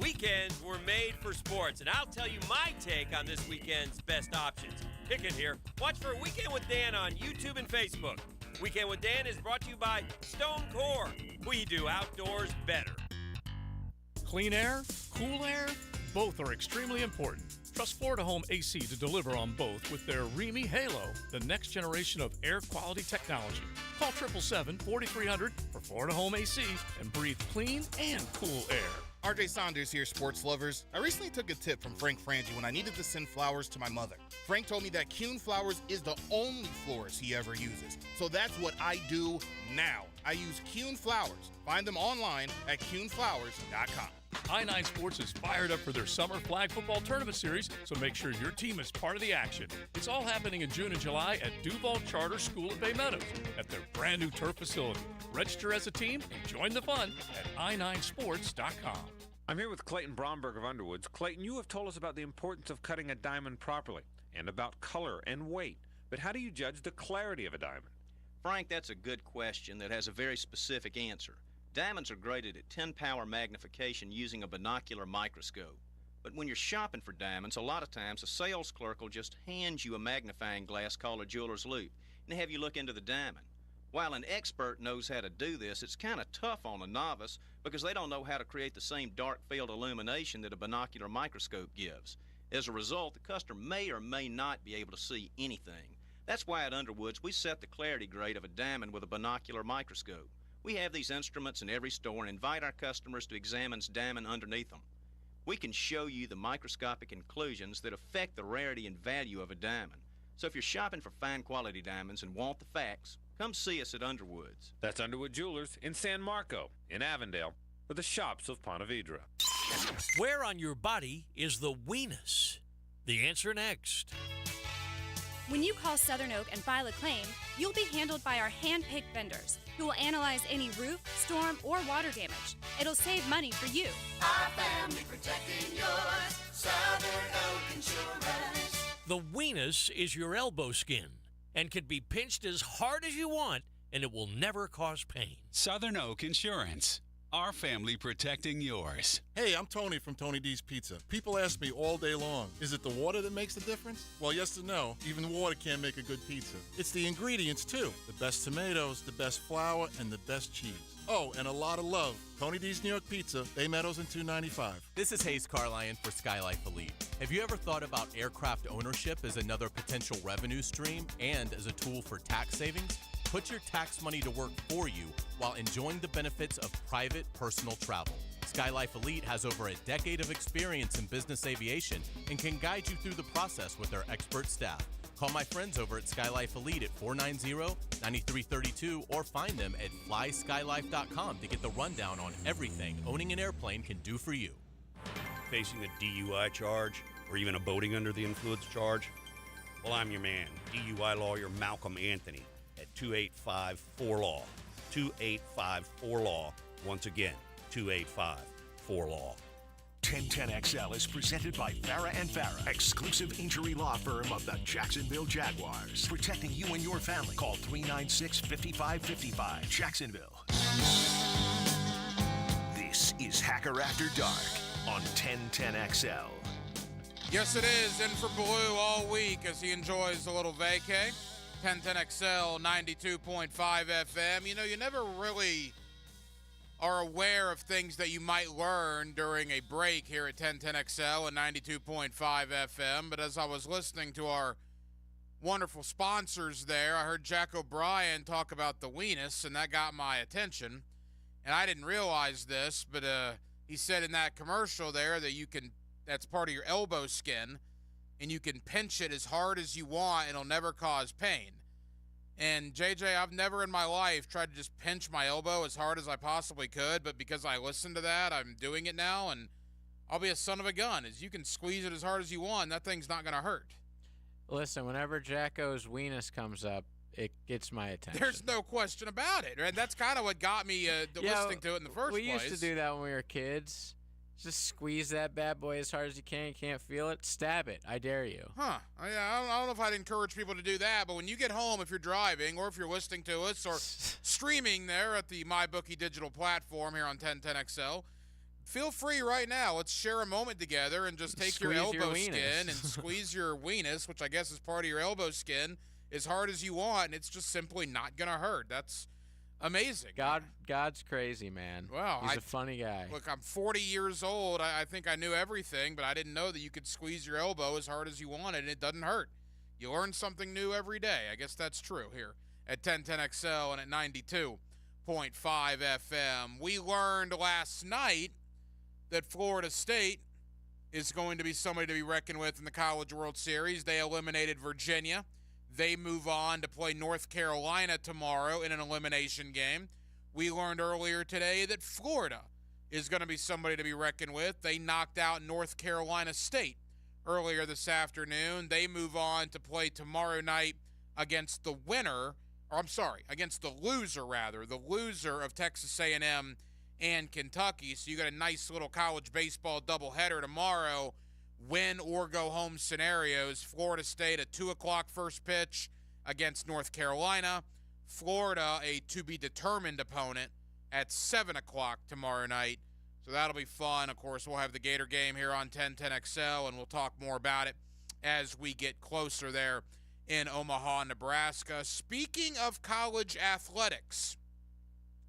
Weekends were made for sports, and I'll tell you my take on this weekend's best options. Pick it here. Watch for Weekend with Dan on YouTube and Facebook. Weekend with Dan is brought to you by Stone Core. We do outdoors better.
Clean air, cool air, both are extremely important. Trust Florida Home AC to deliver on both with their Remy Halo, the next generation of air quality technology. Call 777-4300 for Florida Home AC and breathe clean and cool air.
RJ Saunders here, sports lovers. I recently took a tip from Frank Frangie when I needed to send flowers to my mother. Frank told me that Kuhn Flowers is the only florist he ever uses. So that's what I do now. I use Kuhn Flowers. Find them online at kuhnflowers.com.
I-9 Sports is fired up for their summer flag football tournament series, so make sure your team is part of the action. It's all happening in June and July at Duval Charter School at Bay Meadows at their brand new turf facility. Register as a team and join the fun at i9sports.com.
I'm here with Clayton Bromberg of Underwoods. Clayton, you have told us about the importance of cutting a diamond properly and about color and weight. But how do you judge the clarity of a diamond?
Frank, that's a good question that has a very specific answer. Diamonds are graded at 10-power magnification using a binocular microscope. But when you're shopping for diamonds, a lot of times a sales clerk will just hand you a magnifying glass called a jeweler's loupe and have you look into the diamond. While an expert knows how to do this, it's kind of tough on a novice because they don't know how to create the same dark field illumination that a binocular microscope gives. As a result, the customer may or may not be able to see anything. That's why at Underwoods we set the clarity grade of a diamond with a binocular microscope. We have these instruments in every store and invite our customers to examine the diamond underneath them. We can show you the microscopic inclusions that affect the rarity and value of a diamond. So if you're shopping for fine quality diamonds and want the facts, come see us at Underwoods.
That's Underwood Jewelers in San Marco, in Avondale, or the shops of Ponte Vedra.
Where on your body is the weenus? The answer next.
When you call Southern Oak and file a claim, you'll be handled by our hand-picked vendors who will analyze any roof, storm, or water damage. It'll save money for you.
Our family protecting yours. Southern Oak Insurance.
The weenus is your elbow skin and can be pinched as hard as you want, and it will never cause pain.
Southern Oak Insurance. Our family protecting yours.
Hey, I'm Tony from Tony D's Pizza. People ask me all day long, is it the water that makes the difference? Well, yes and no. Even water can't make a good pizza. It's the ingredients, too. The best tomatoes, the best flour, and the best cheese. Oh, and a lot of love. Tony D's New York Pizza, Bay Meadows and 295.
This is Hayes Carlion for Skylife Elite. Have you ever thought about aircraft ownership as another potential revenue stream and as a tool for tax savings? Put your tax money to work for you while enjoying the benefits of private personal travel. Skylife Elite has over a decade of experience in business aviation and can guide you through the process with their expert staff. Call my friends over at Skylife Elite at 490-9332 or find them at flyskylife.com to get the rundown on everything owning an airplane can do for you.
Facing a DUI charge or even a boating under the influence charge? Well, I'm your man, DUI lawyer Malcolm Anthony at 285-4LAW. 285-4LAW. Once again, 285-4LAW.
1010XL is presented by Farah & Farah, exclusive injury law firm of the Jacksonville Jaguars. Protecting you and your family. Call 396-5555. Jacksonville. This is Hacker After Dark on 1010XL.
Yes, it is. In for Blue all week as he enjoys a little vacay. 1010XL 92.5 FM. You know, you never really are aware of things that you might learn during a break here at 1010XL and 92.5 FM. But as I was listening to our wonderful sponsors there, I heard Jack O'Brien talk about the weenus, and that got my attention. And I didn't realize this, but he said in that commercial there that that's part of your elbow skin, and you can pinch it as hard as you want, and it'll never cause pain. And, JJ, I've never in my life tried to just pinch my elbow as hard as I possibly could, but because I listened to that, I'm doing it now, and I'll be a son of a gun. As you can squeeze it as hard as you want, that thing's not going to hurt.
Listen, whenever Jacko's weenus comes up, it gets my attention.
There's no question about it, and that's kind of what got me listening to it in the first place.
We used to do that when we were kids. Just squeeze that bad boy as hard as you can. You can't feel it. Stab it. I dare you.
Huh. I don't know if I'd encourage people to do that, but when you get home, if you're driving or if you're listening to us or streaming there at the MyBookie digital platform here on 1010XL, feel free right now. Let's share a moment together and just take your elbow skin and squeeze your weenus, which I guess is part of your elbow skin, as hard as you want, and it's just simply not going to hurt. That's amazing.
God's crazy, man.
Well,
he's a funny guy.
Look, I'm 40 years old. I think I knew everything, but I didn't know that you could squeeze your elbow as hard as you wanted, and it doesn't hurt. You learn something new every day. I guess that's true here at 1010XL and at 92.5 FM. We learned last night that Florida State is going to be somebody to be reckoned with in the College World Series. They eliminated Virginia. They move on to play North Carolina tomorrow in an elimination game. We learned earlier today that Florida is going to be somebody to be reckoned with. They knocked out North Carolina State earlier this afternoon. They move on to play tomorrow night against the loser of Texas A&M and Kentucky. So you got a nice little college baseball doubleheader tomorrow. Win or go home scenarios. Florida State at 2 o'clock first pitch against North Carolina. Florida, a to-be-determined opponent, at 7 o'clock tomorrow night. So that'll be fun. Of course, we'll have the Gator game here on 1010XL, and we'll talk more about it as we get closer there in Omaha, Nebraska. Speaking of college athletics,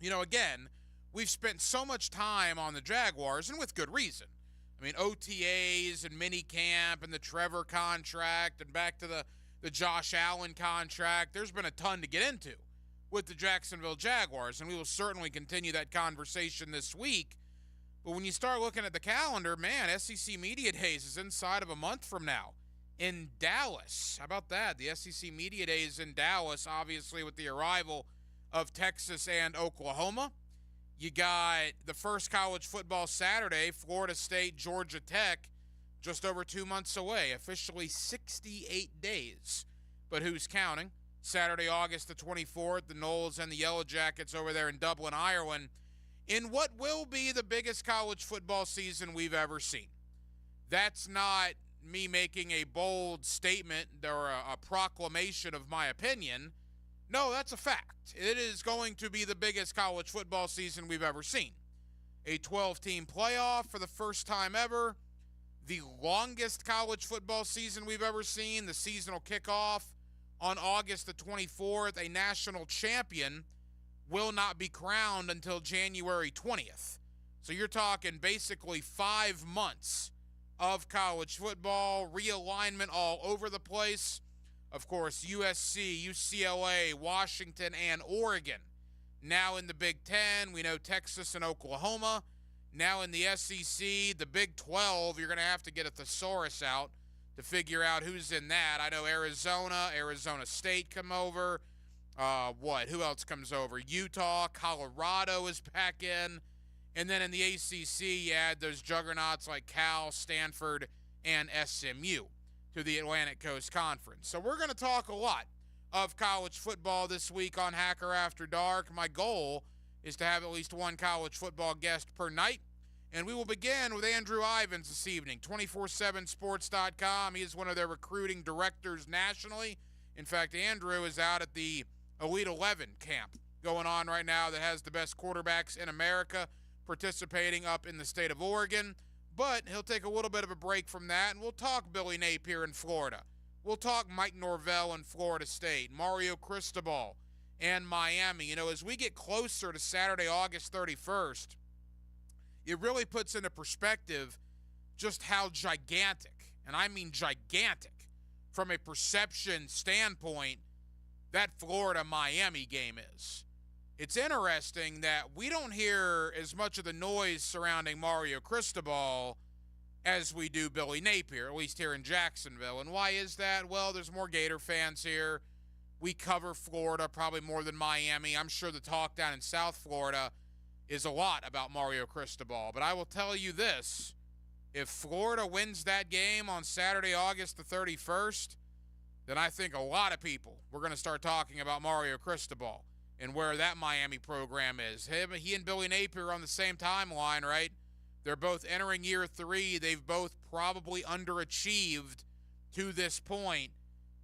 again, we've spent so much time on the Jaguars, and with good reason. I mean, OTAs and mini camp and the Trevor contract and back to the Josh Allen contract. There's been a ton to get into with the Jacksonville Jaguars, and we will certainly continue that conversation this week. But when you start looking at the calendar, man, SEC Media Days is inside of a month from now in Dallas. How about that? The SEC Media Days in Dallas, obviously with the arrival of Texas and Oklahoma. You got the first college football Saturday, Florida State, Georgia Tech, just over 2 months away, officially 68 days. But who's counting? Saturday, August the 24th, the Noles and the Yellow Jackets over there in Dublin, Ireland, in what will be the biggest college football season we've ever seen. That's not me making a bold statement or a proclamation of my opinion. No, that's a fact. It is going to be the biggest college football season we've ever seen. A 12-team playoff for the first time ever. The longest college football season we've ever seen. The season will kick off on August the 24th. A national champion will not be crowned until January 20th. So you're talking basically 5 months of college football, realignment all over the place. Of course, USC, UCLA, Washington, and Oregon now in the Big Ten. We know Texas and Oklahoma. Now in the SEC, the Big 12, you're going to have to get a thesaurus out to figure out who's in that. I know Arizona State come over. Who else comes over? Utah, Colorado is back in. And then in the ACC, you add those juggernauts like Cal, Stanford, and SMU to the Atlantic Coast Conference. So we're going to talk a lot of college football this week on Hacker After Dark. My goal is to have at least one college football guest per night. And we will begin with Andrew Ivins this evening, 247sports.com. He is one of their recruiting directors nationally. In fact, Andrew is out at the Elite 11 camp going on right now that has the best quarterbacks in America participating up in the state of Oregon. But he'll take a little bit of a break from that, and we'll talk Billy Napier in Florida. We'll talk Mike Norvell in Florida State, Mario Cristobal, and Miami. As we get closer to Saturday, August 31st, it really puts into perspective just how gigantic, and I mean gigantic, from a perception standpoint, that Florida-Miami game is. It's interesting that we don't hear as much of the noise surrounding Mario Cristobal as we do Billy Napier, at least here in Jacksonville. And why is that? Well, there's more Gator fans here. We cover Florida probably more than Miami. I'm sure the talk down in South Florida is a lot about Mario Cristobal. But I will tell you this. If Florida wins that game on Saturday, August the 31st, then I think a lot of people, we're going to start talking about Mario Cristobal and where that Miami program is. He and Billy Napier are on the same timeline, right? They're both entering year 3. They've both probably underachieved to this point.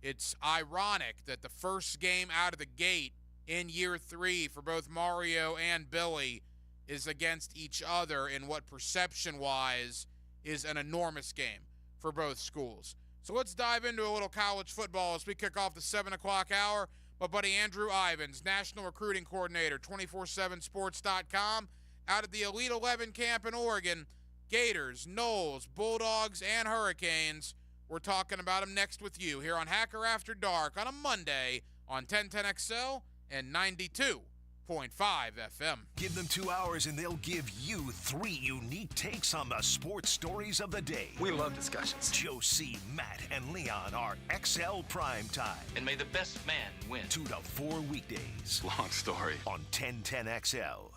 It's ironic that the first game out of the gate in year 3 for both Mario and Billy is against each other in what perception-wise is an enormous game for both schools. So let's dive into a little college football as we kick off the 7 o'clock hour. My buddy Andrew Ivins, National Recruiting Coordinator, 247sports.com, out at the Elite 11 camp in Oregon. Gators, Noles, Bulldogs, and Hurricanes. We're talking about them next with you here on Hacker After Dark on a Monday on 1010XL and 92.5 FM.
Give them 2 hours and they'll give you 3 unique takes on the sports stories of the day.
We love discussions.
Josie, Matt, and Leon are XL Prime Time.
And may the best man win.
2 to 4 weekdays.
Long story.
On 1010XL.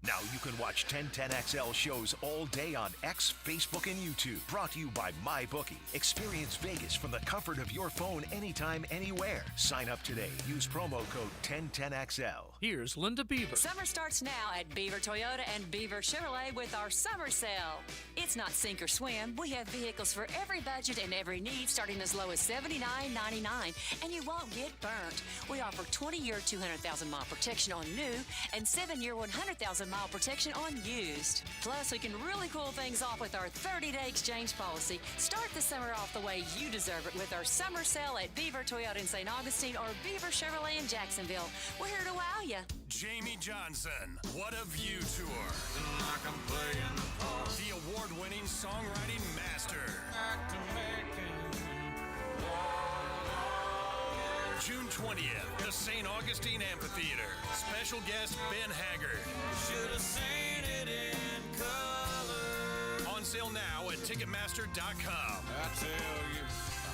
Now you can watch 1010XL shows all day on X, Facebook, and YouTube. Brought to you by MyBookie. Experience Vegas from the comfort of your phone anytime, anywhere. Sign up today. Use promo code 1010XL.
Here's Linda Beaver.
Summer starts now at Beaver Toyota and Beaver Chevrolet with our summer sale. It's not sink or swim. We have vehicles for every budget and every need, starting as low as $79.99, and you won't get burnt. We offer 20-year 200,000-mile protection on new and 7-year 100,000-mile protection on used. Plus, we can really cool things off with our 30-day exchange policy. Start the summer off the way you deserve it with our summer sale at Beaver Toyota in St. Augustine or Beaver Chevrolet in Jacksonville. We're here to wow you.
Jamie Johnson, What a View Tour. Like I'm playing the award-winning songwriting master. June 20th, the St. Augustine Amphitheater. Special guest Ben Haggard. Should have seen it in color. On sale now at Ticketmaster.com. I tell you, the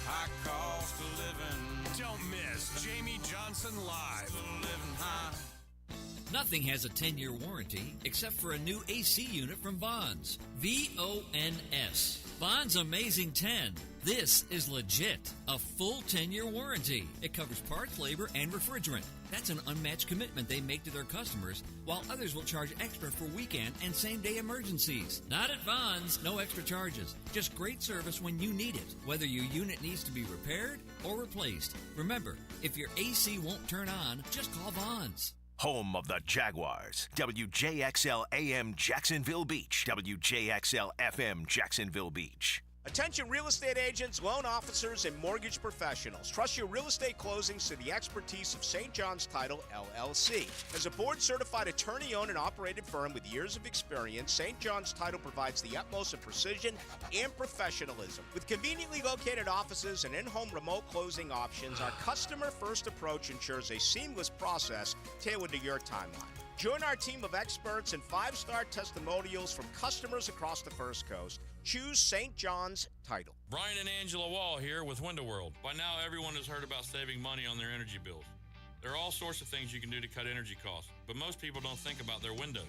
high cost of living. Don't miss Jamie Johnson live. Living high.
Nothing has a 10-year warranty except for a new AC unit from Vons. V-O-N-S. Vons Amazing 10. This is legit. A full 10-year warranty. It covers parts, labor, and refrigerant. That's an unmatched commitment they make to their customers, while others will charge extra for weekend and same-day emergencies. Not at Vons. No extra charges. Just great service when you need it, whether your unit needs to be repaired or replaced. Remember, if your AC won't turn on, just call Vons.
Home of the Jaguars. WJXL AM Jacksonville Beach. WJXL FM Jacksonville Beach.
Attention real estate agents, loan officers, and mortgage professionals. Trust your real estate closings to the expertise of St. John's Title, LLC. As a board-certified attorney-owned and operated firm with years of experience, St. John's Title provides the utmost of precision and professionalism. With conveniently located offices and in-home remote closing options, our customer-first approach ensures a seamless process tailored to your timeline. Join our team of experts and 5-star testimonials from customers across the First Coast. Choose St. John's Title.
Brian and Angela Wall here with Window World. By now, everyone has heard about saving money on their energy bills. There are all sorts of things you can do to cut energy costs, but most people don't think about their windows.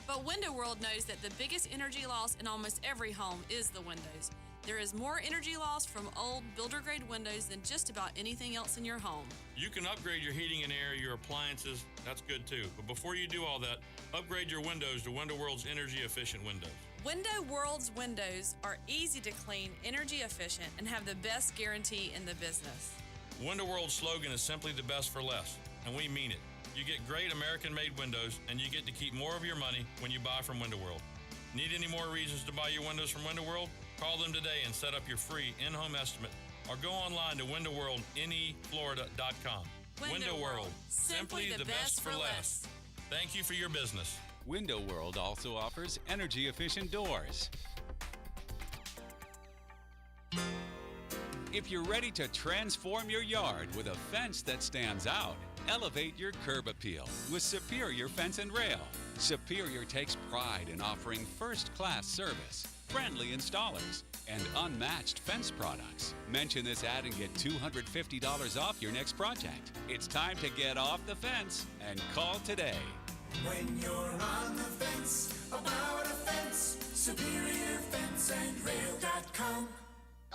But Window World knows that the biggest energy loss in almost every home is the windows. There is more energy loss from old builder-grade windows than just about anything else in your home.
You can upgrade your heating and air, your appliances, that's good too. But before you do all that, upgrade your windows to Window World's energy-efficient windows.
Window World's windows are easy to clean, energy efficient, and have the best guarantee in the business.
Window World's slogan is simply the best for less, and we mean it. You get great American-made windows, and you get to keep more of your money when you buy from Window World. Need any more reasons to buy your windows from Window World? Call them today and set up your free in-home estimate, or go online to windowworldneflorida.com.
Window World, simply the best for less.
Thank you for your business.
Window World also offers energy-efficient doors. If you're ready to transform your yard with a fence that stands out, elevate your curb appeal with Superior Fence and Rail. Superior takes pride in offering first-class service, friendly installers, and unmatched fence products. Mention this ad and get $250 off your next project. It's time to get off the fence and call today.
When you're on the fence, about a fence, SuperiorFenceandRail.com.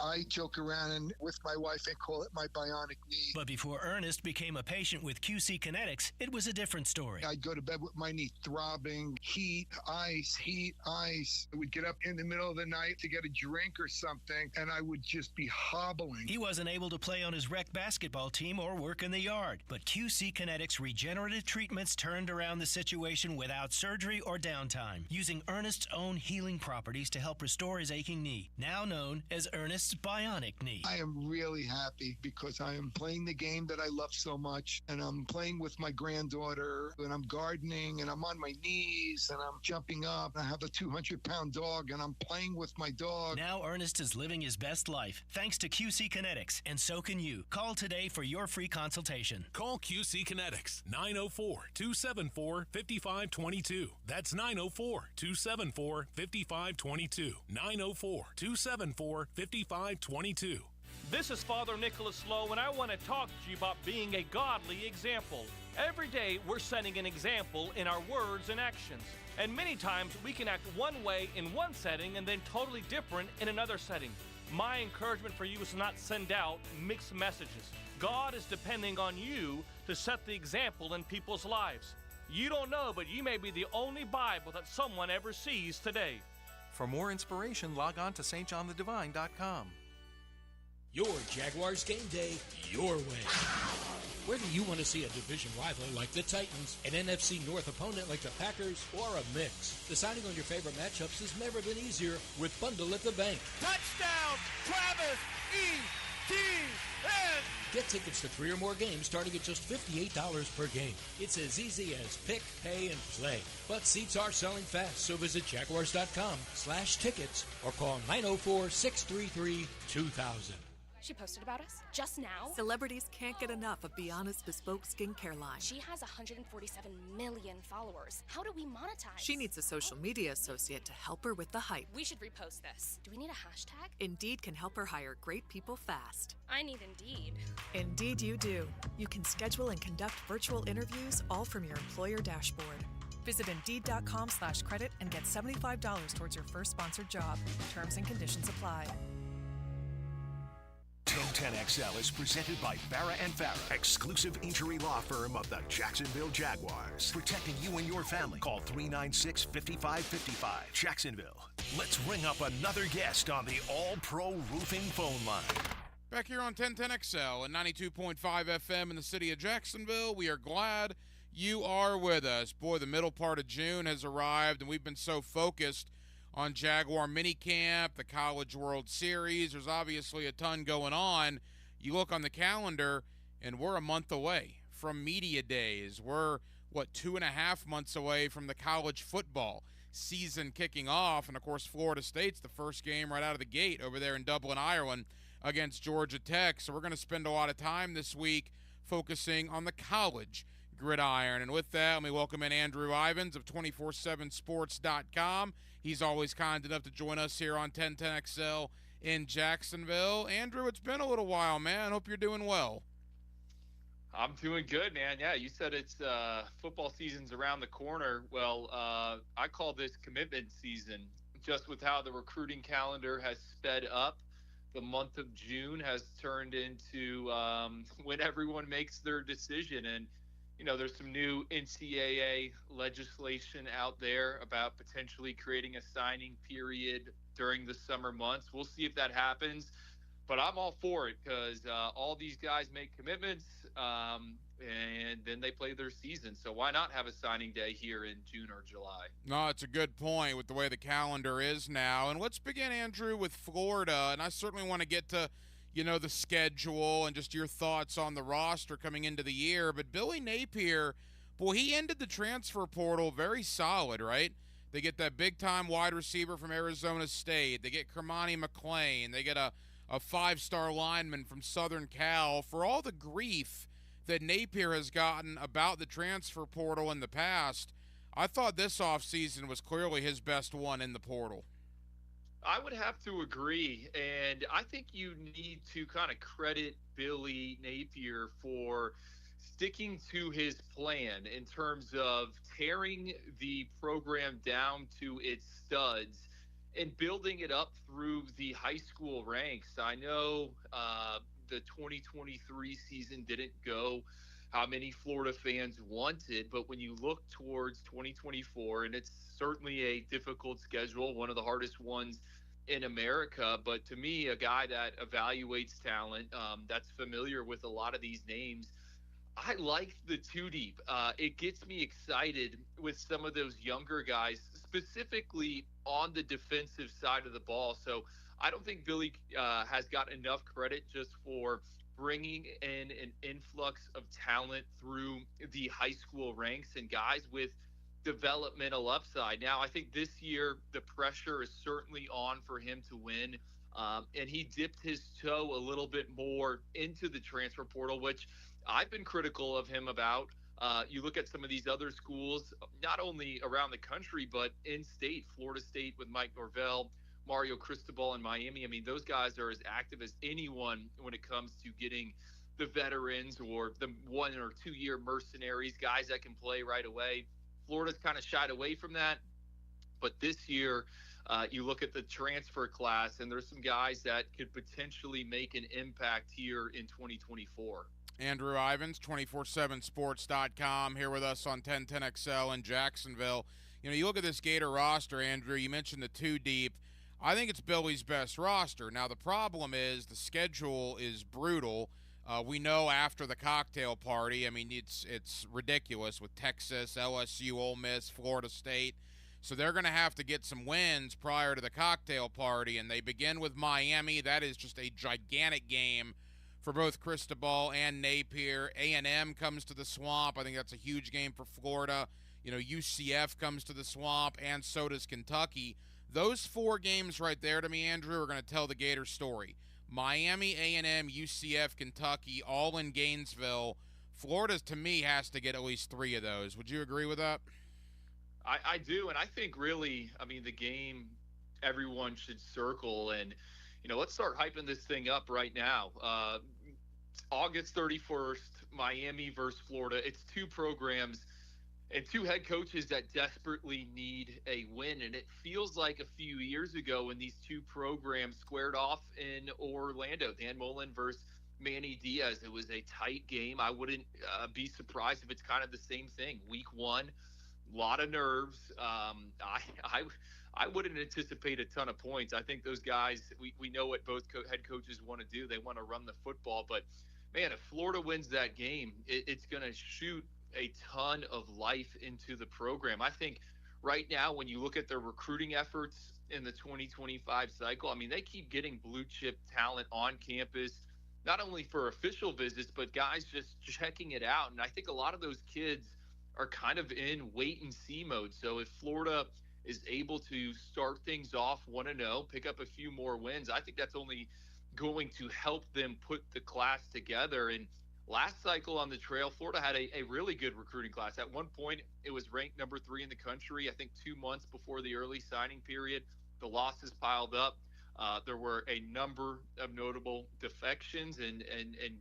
I joke around and with my wife and call it my bionic knee.
But before Ernest became a patient with QC Kinetics, it was a different story.
I'd go to bed with my knee throbbing, heat, ice. I would get up in the middle of the night to get a drink or something, and I would just be hobbling.
He wasn't able to play on his rec basketball team or work in the yard. But QC Kinetics regenerative treatments turned around the situation without surgery or downtime, using Ernest's own healing properties to help restore his aching knee, now known as Ernest artist's bionic knee.
I am really happy because I am playing the game that I love so much, and I'm playing with my granddaughter, and I'm gardening, and I'm on my knees, and I'm jumping up. I have a 200-pound dog, and I'm playing with my dog.
Now Ernest is living his best life thanks to QC Kinetics, and so can you. Call today for your free consultation.
Call QC Kinetics, 904-274-5522. That's 904-274-5522. 904-274-5522.
This is Father Nicholas Lowe, and I want to talk to you about being a godly example. Every day, we're setting an example in our words and actions. And many times, we can act one way in one setting and then totally different in another setting. My encouragement for you is to not send out mixed messages. God is depending on you to set the example in people's lives. You don't know, but you may be the only Bible that someone ever sees today.
For more inspiration, log on to stjohnthedivine.com.
Your Jaguars game day, your way. Whether you want to see a division rival like the Titans, an NFC North opponent like the Packers, or a mix, deciding on your favorite matchups has never been easier with Bundle at the Bank.
Touchdown, Travis Etienne!
Get tickets to 3 or more games starting at just $58 per game. It's as easy as pick, pay, and play. But seats are selling fast, so visit Jaguars.com/tickets or call 904-633-2000.
She posted about us just now.
Celebrities can't get enough of Biana's bespoke skincare line.
She has 147 million followers. How do we monetize?
She needs a social media associate to help her with the hype.
We should repost this. Do we need a hashtag?
Indeed can help her hire great people fast.
I need Indeed.
Indeed you do. You can schedule and conduct virtual interviews all from your employer dashboard. Visit Indeed.com/credit and get $75 towards your first sponsored job. Terms and conditions apply.
1010XL is presented by Farah & Farah, exclusive injury law firm of the Jacksonville Jaguars. Protecting you and your family. Call 396-5555. Jacksonville. Let's ring up another guest on the All-Pro Roofing phone line.
Back here on 1010XL and 92.5 FM in the city of Jacksonville, we are glad you are with us. Boy, the middle part of June has arrived, and we've been so focused on Jaguar minicamp, the College World Series. There's obviously a ton going on. You look on the calendar, and we're a month away from media days. We're, 2.5 months away from the college football season kicking off. And, of course, Florida State's the first game right out of the gate over there in Dublin, Ireland against Georgia Tech. So we're going to spend a lot of time this week focusing on the college gridiron. And with that, let me welcome in Andrew Ivins of 247sports.com. He's always kind enough to join us here on 1010XL in Jacksonville. Andrew, it's been a little while, man. Hope you're doing well.
I'm doing good, man. Yeah, you said it's football season's around the corner. Well, I call this commitment season, just with how the recruiting calendar has sped up. The month of June has turned into when everyone makes their decision. And there's some new NCAA legislation out there about potentially creating a signing period during the summer months. We'll see if that happens, but I'm all for it because all these guys make commitments and then they play their season. So why not have a signing day here in June or July?
No, it's a good point with the way the calendar is now. And let's begin, Andrew, with Florida. And I certainly want to get to the schedule and just your thoughts on the roster coming into the year. But Billy Napier, boy, he ended the transfer portal very solid, right? They get that big-time wide receiver from Arizona State. They get Kermani McClain. They get a 5-star lineman from Southern Cal. For all the grief that Napier has gotten about the transfer portal in the past, I thought this offseason was clearly his best one in the portal.
I would have to agree, and I think you need to kind of credit Billy Napier for sticking to his plan in terms of tearing the program down to its studs and building it up through the high school ranks. I know the 2023 season didn't go how many Florida fans wanted, but when you look towards 2024, and it's certainly a difficult schedule, one of the hardest ones in America, but to me, a guy that evaluates talent, that's familiar with a lot of these names, I like the two deep. It gets me excited with some of those younger guys, specifically on the defensive side of the ball. So I don't think Billy has got enough credit just for bringing in an influx of talent through the high school ranks and guys with developmental upside. Now, I think this year the pressure is certainly on for him to win. And he dipped his toe a little bit more into the transfer portal, which I've been critical of him about. You look at some of these other schools, not only around the country, but in state, Florida State with Mike Norvell, Mario Cristobal in Miami. I mean, those guys are as active as anyone when it comes to getting the veterans or the 1 or 2 year mercenaries, guys that can play right away. Florida's kind of shied away from that. But this year, you look at the transfer class, and there's some guys that could potentially make an impact here in 2024.
Andrew Ivins, 247sports.com, here with us on 1010XL in Jacksonville. You know, you look at this Gator roster, Andrew, you mentioned the two deep. I think it's Billy's best roster. Now, the problem is the schedule is brutal. We know after the cocktail party, I mean, it's ridiculous with Texas, LSU, Ole Miss, Florida State. So they're going to have to get some wins prior to the cocktail party, and they begin with Miami. That is just a gigantic game for both Cristobal and Napier. A&M comes to the Swamp. I think that's a huge game for Florida. You know, UCF comes to the Swamp, and so does Kentucky. Those four games right there, to me, Andrew, are going to tell the Gator story. Miami, A&M, UCF, Kentucky, all in Gainesville. Florida, to me, has to get at least three of those. Would you agree with that?
I do, and I think really, I mean, the game everyone should circle, and, you know, let's start hyping this thing up right now. August 31st, Miami versus Florida. It's two programs and two head coaches that desperately need a win, and it feels like a few years ago when these two programs squared off in Orlando. Dan Mullen versus Manny Diaz. It was a tight game. I wouldn't be surprised if it's kind of the same thing. Week one, a lot of nerves. I wouldn't anticipate a ton of points. I think those guys, we know what both head coaches want to do. They want to run the football. But, man, if Florida wins that game, it's going to shoot a ton of life into the program. I think right now when you look at their recruiting efforts in the 2025 cycle, I mean, they keep getting blue chip talent on campus, not only for official visits, but guys just checking it out. And I think a lot of those kids are kind of in wait and see mode. So if Florida is able to start things off 1-0, pick up a few more wins, I think that's only going to help them put the class together. And last cycle on the trail, Florida had a really good recruiting class. At one point, it was ranked number 3 in the country. I think 2 months before the early signing period, the losses piled up. There were a number of notable defections, and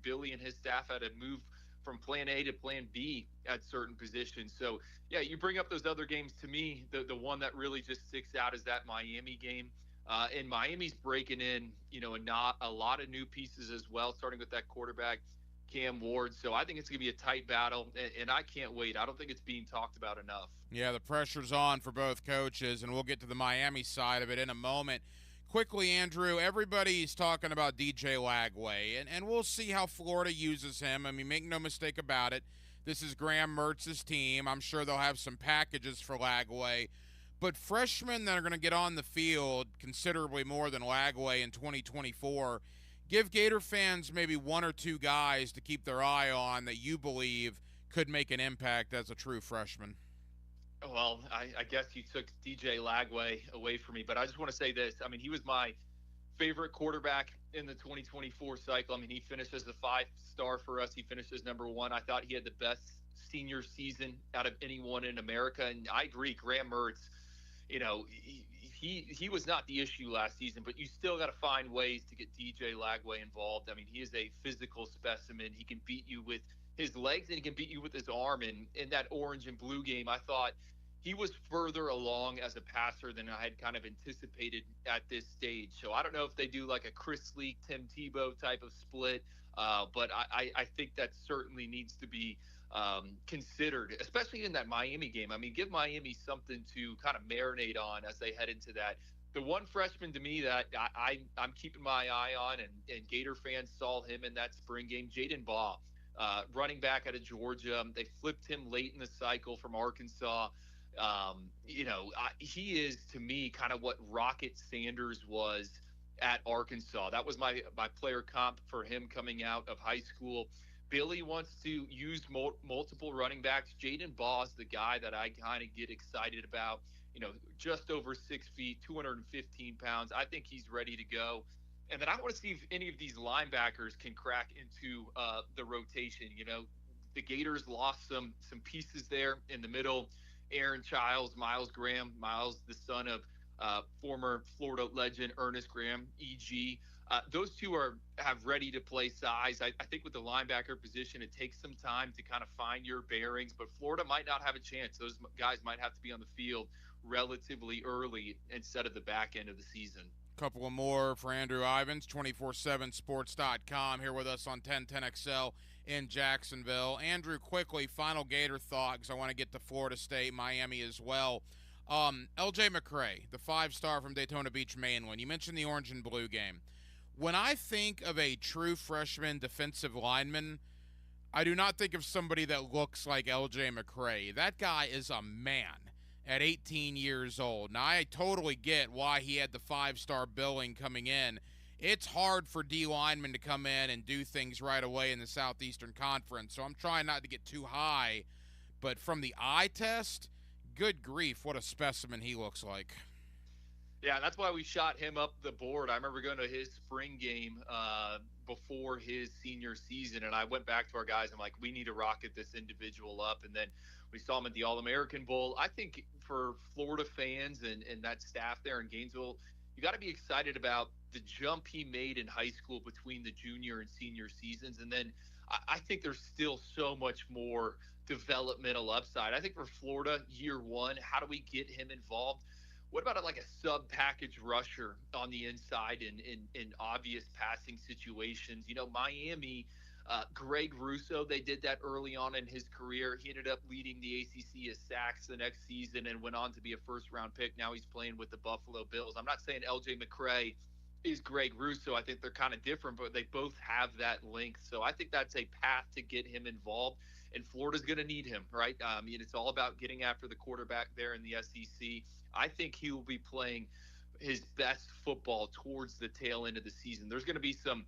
Billy and his staff had to move from plan A to plan B at certain positions. So, yeah, you bring up those other games. To me, the one that really just sticks out is that Miami game. And Miami's breaking in, you know, not a lot of new pieces as well, starting with that quarterback, Cam Ward. So I think it's going to be a tight battle, and I can't wait. I don't think it's being talked about enough.
Yeah, the pressure's on for both coaches, and we'll get to the Miami side of it in a moment. Quickly, Andrew, everybody's talking about DJ Lagway, and we'll see how Florida uses him. I mean, make no mistake about it. This is Graham Mertz's team. I'm sure they'll have some packages for Lagway. But freshmen that are going to get on the field considerably more than Lagway in 2024, give Gator fans maybe one or two guys to keep their eye on that you believe could make an impact as a true freshman.
Well, I guess you took DJ Lagway away from me, but I just want to say this. I mean, he was my favorite quarterback in the 2024 cycle. I mean, he finished as the 5-star for us. He finished as number 1. I thought he had the best senior season out of anyone in America. And I agree, Graham Mertz, you know, he was not the issue last season, but you still got to find ways to get DJ Lagway involved. I mean, he is a physical specimen. He can beat you with his legs and he can beat you with his arm. And in that orange and blue game, I thought he was further along as a passer than I had kind of anticipated at this stage. So I don't know if they do like a Chris Leak, Tim Tebow type of split, but I think that certainly needs to be considered, especially in that Miami game. I mean, give Miami something to kind of marinate on as they head into that. The one freshman to me that I'm keeping my eye on, and Gator fans saw him in that spring game, Jaden Baugh, running back out of Georgia. They flipped him late in the cycle from Arkansas. You know, he is, to me, kind of what Rocket Sanders was at Arkansas. That was my player comp for him coming out of high school. Billy wants to use multiple running backs. Jaden Ball's the guy that I kind of get excited about. Just over 6 feet, 215 pounds. I think he's ready to go. And then I want to see if any of these linebackers can crack into the rotation. The Gators lost some pieces there in the middle. Aaron Childs, Miles Graham. Miles, the son of former Florida legend Ernest Graham, EG. Those two have ready to play size. I think with the linebacker position, it takes some time to kind of find your bearings, but Florida might not have a chance. Those guys might have to be on the field relatively early instead of the back end of the season.
Couple of more for Andrew Ivins, 247sports.com, here with us on 1010XL in Jacksonville. Andrew, quickly, final Gator thought, because I want to get to Florida State, Miami as well. L.J. McCray, the 5-star from Daytona Beach, Mainland. You mentioned the orange and blue game. When I think of a true freshman defensive lineman, I do not think of somebody that looks like L.J. McCray. That guy is a man at 18 years old. Now, I totally get why he had the 5-star billing coming in. It's hard for D linemen to come in and do things right away in the Southeastern Conference, so I'm trying not to get too high. But from the eye test, good grief, what a specimen he looks like.
Yeah, that's why we shot him up the board. I remember going to his spring game before his senior season, and I went back to our guys. I'm like, we need to rocket this individual up. And then we saw him at the All-American Bowl. I think for Florida fans and that staff there in Gainesville, you got to be excited about the jump he made in high school between the junior and senior seasons. And then I think there's still so much more developmental upside. I think for Florida, year one, how do we get him involved? What about a sub-package rusher on the inside in obvious passing situations? Miami, Greg Russo, they did that early on in his career. He ended up leading the ACC as sacks the next season and went on to be a first-round pick. Now he's playing with the Buffalo Bills. I'm not saying L.J. McCray is Greg Russo. I think they're kind of different, but they both have that length. So I think that's a path to get him involved. And Florida's going to need him, right? It's all about getting after the quarterback there in the SEC. I think he will be playing his best football towards the tail end of the season. There's going to be some,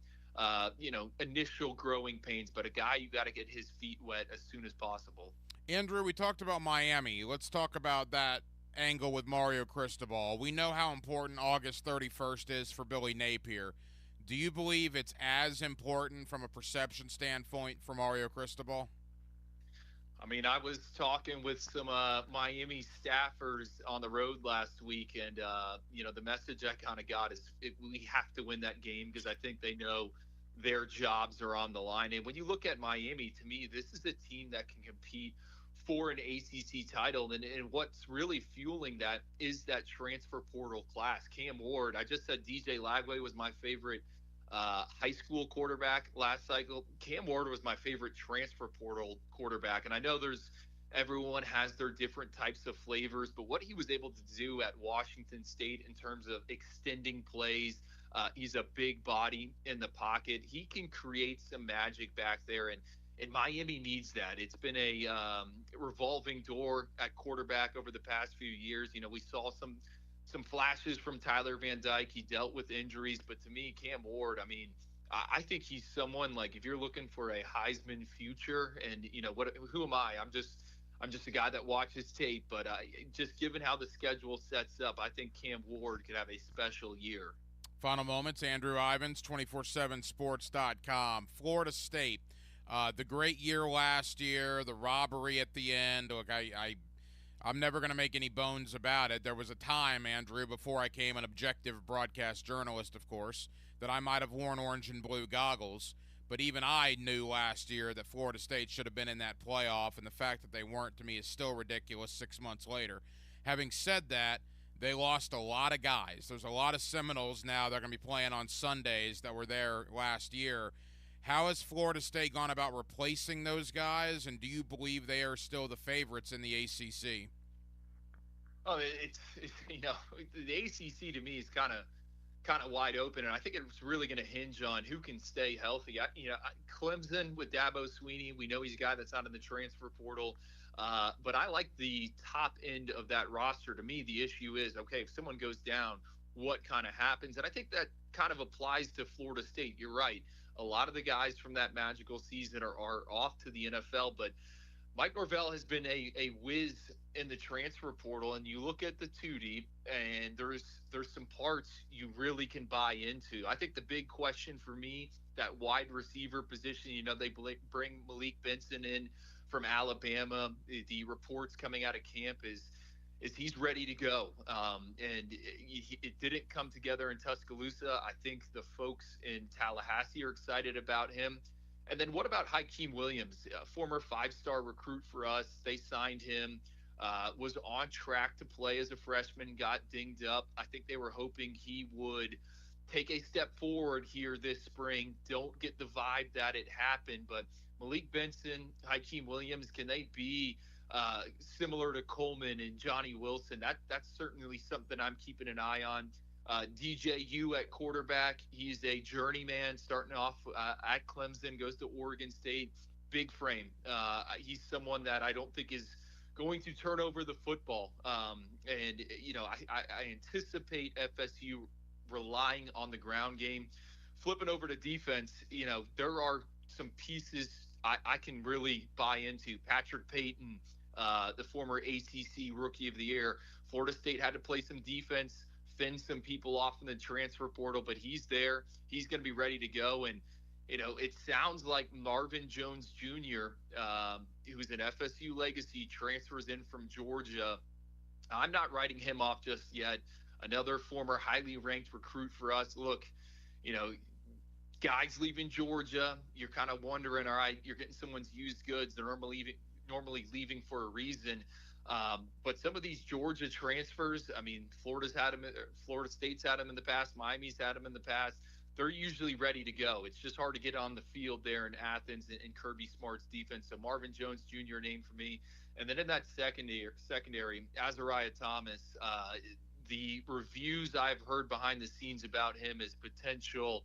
initial growing pains, but a guy you got to get his feet wet as soon as possible.
Andrew, we talked about Miami. Let's talk about that angle with Mario Cristobal. We know how important August 31st is for Billy Napier. Do you believe it's as important from a perception standpoint for Mario Cristobal?
I was talking with some Miami staffers on the road last week, and, the message I kind of got is we have to win that game because I think they know their jobs are on the line. And when you look at Miami, to me, this is a team that can compete for an ACC title. And what's really fueling that is that transfer portal class. Cam Ward, I just said DJ Lagway was my favorite high school quarterback last cycle. Cam Ward was my favorite transfer portal quarterback. And I know everyone has their different types of flavors, but what he was able to do at Washington State in terms of extending plays, he's a big body in the pocket. He can create some magic back there, and Miami needs that. It's been a revolving door at quarterback over the past few years. We saw some flashes from Tyler Van Dyke. He dealt with injuries, but to me, Cam Ward, I think he's someone if you're looking for a Heisman future, and who am I? I'm just a guy that watches tape, but just given how the schedule sets up, I think Cam Ward could have a special year.
Final moments, Andrew Ivins, 247sports.com. Florida State, the great year last year, the robbery at the end. Look, I'm never going to make any bones about it. There was a time, Andrew, before I became an objective broadcast journalist, of course, that I might have worn orange and blue goggles. But even I knew last year that Florida State should have been in that playoff, and the fact that they weren't, to me, is still ridiculous 6 months later. Having said that, they lost a lot of guys. There's a lot of Seminoles now that are going to be playing on Sundays that were there last year. How has Florida State gone about replacing those guys, and do you believe they are still the favorites in the ACC?
Oh, it's the ACC to me is kind of wide open, and I think it's really going to hinge on who can stay healthy. Clemson with Dabo Swinney, we know he's a guy that's not in the transfer portal, but I like the top end of that roster. To me, the issue is, okay, if someone goes down, what kind of happens. And I think that kind of applies to Florida State. You're right. A lot of the guys from that magical season are off to the NFL, but Mike Norvell has been a whiz in the transfer portal, and you look at the 2D, and there's some parts you really can buy into. I think the big question for me, that wide receiver position, they bring Malik Benson in from Alabama. The reports coming out of camp is he's ready to go. And it didn't come together in Tuscaloosa. I think the folks in Tallahassee are excited about him. And then what about Hakeem Williams, former 5-star recruit for us? They signed him, was on track to play as a freshman, got dinged up. I think they were hoping he would take a step forward here this spring. Don't get the vibe that it happened, but Malik Benson, Hakeem Williams, can they be similar to Coleman and Johnny Wilson? That's certainly something I'm keeping an eye on. DJU at quarterback. He's a journeyman starting off at Clemson, goes to Oregon State. Big frame. He's someone that I don't think is going to turn over the football. And I anticipate FSU relying on the ground game. Flipping over to defense, there are some pieces I can really buy into. Patrick Payton, the former ACC Rookie of the Year. Florida State had to play some defense, fend some people off in the transfer portal, but he's there. He's going to be ready to go. And, it sounds like Marvin Jones Jr., who's an FSU legacy, transfers in from Georgia. I'm not writing him off just yet. Another former highly ranked recruit for us. Look, guys leaving Georgia, you're kind of wondering, all right, you're getting someone's used goods. They're normally leaving for a reason. But some of these Georgia transfers, Florida State's had them in the past. Miami's had them in the past. They're usually ready to go. It's just hard to get on the field there in Athens and Kirby Smart's defense. So Marvin Jones Jr. name for me. And then in that secondary, Azariah Thomas, the reviews I've heard behind the scenes about him is potential,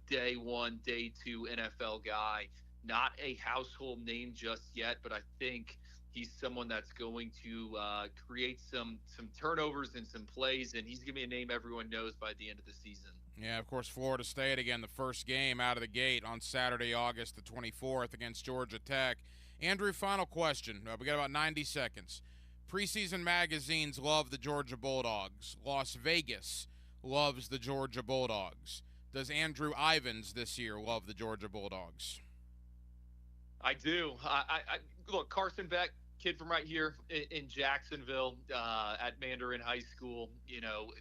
day 1, day 2 NFL guy. Not a household name just yet, but I think he's someone that's going to create some turnovers and some plays, and he's going to be a name everyone knows by the end of the season.
Yeah, of course, Florida State, again, the first game out of the gate on Saturday, August the 24th against Georgia Tech. Andrew, final question. We got about 90 seconds. Preseason magazines love the Georgia Bulldogs. Las Vegas loves the Georgia Bulldogs. Does Andrew Ivins this year love the Georgia Bulldogs?
I do. Look, Carson Beck, kid from right here in Jacksonville at Mandarin High School.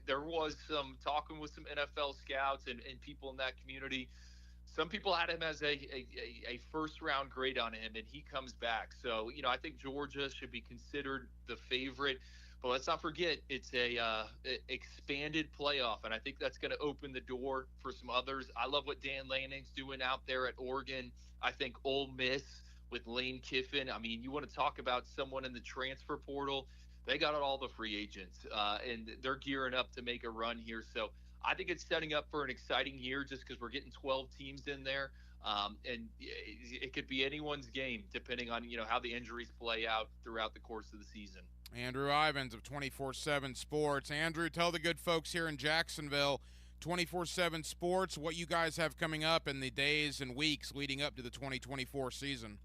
There was some talking with some NFL scouts and people in that community. Some people had him as a first-round grade on him, and he comes back. So, I think Georgia should be considered the favorite. But let's not forget, it's a expanded playoff, and I think that's going to open the door for some others. I love what Dan Lanning's doing out there at Oregon. I think Ole Miss with Lane Kiffin. You want to talk about someone in the transfer portal. They got all the free agents, and they're gearing up to make a run here. So I think it's setting up for an exciting year just because we're getting 12 teams in there. And it could be anyone's game depending on, how the injuries play out throughout the course of the season.
Andrew Ivins of 24/7 Sports. Andrew, tell the good folks here in Jacksonville, 24/7 Sports, what you guys have coming up in the days and weeks leading up to the 2024 season.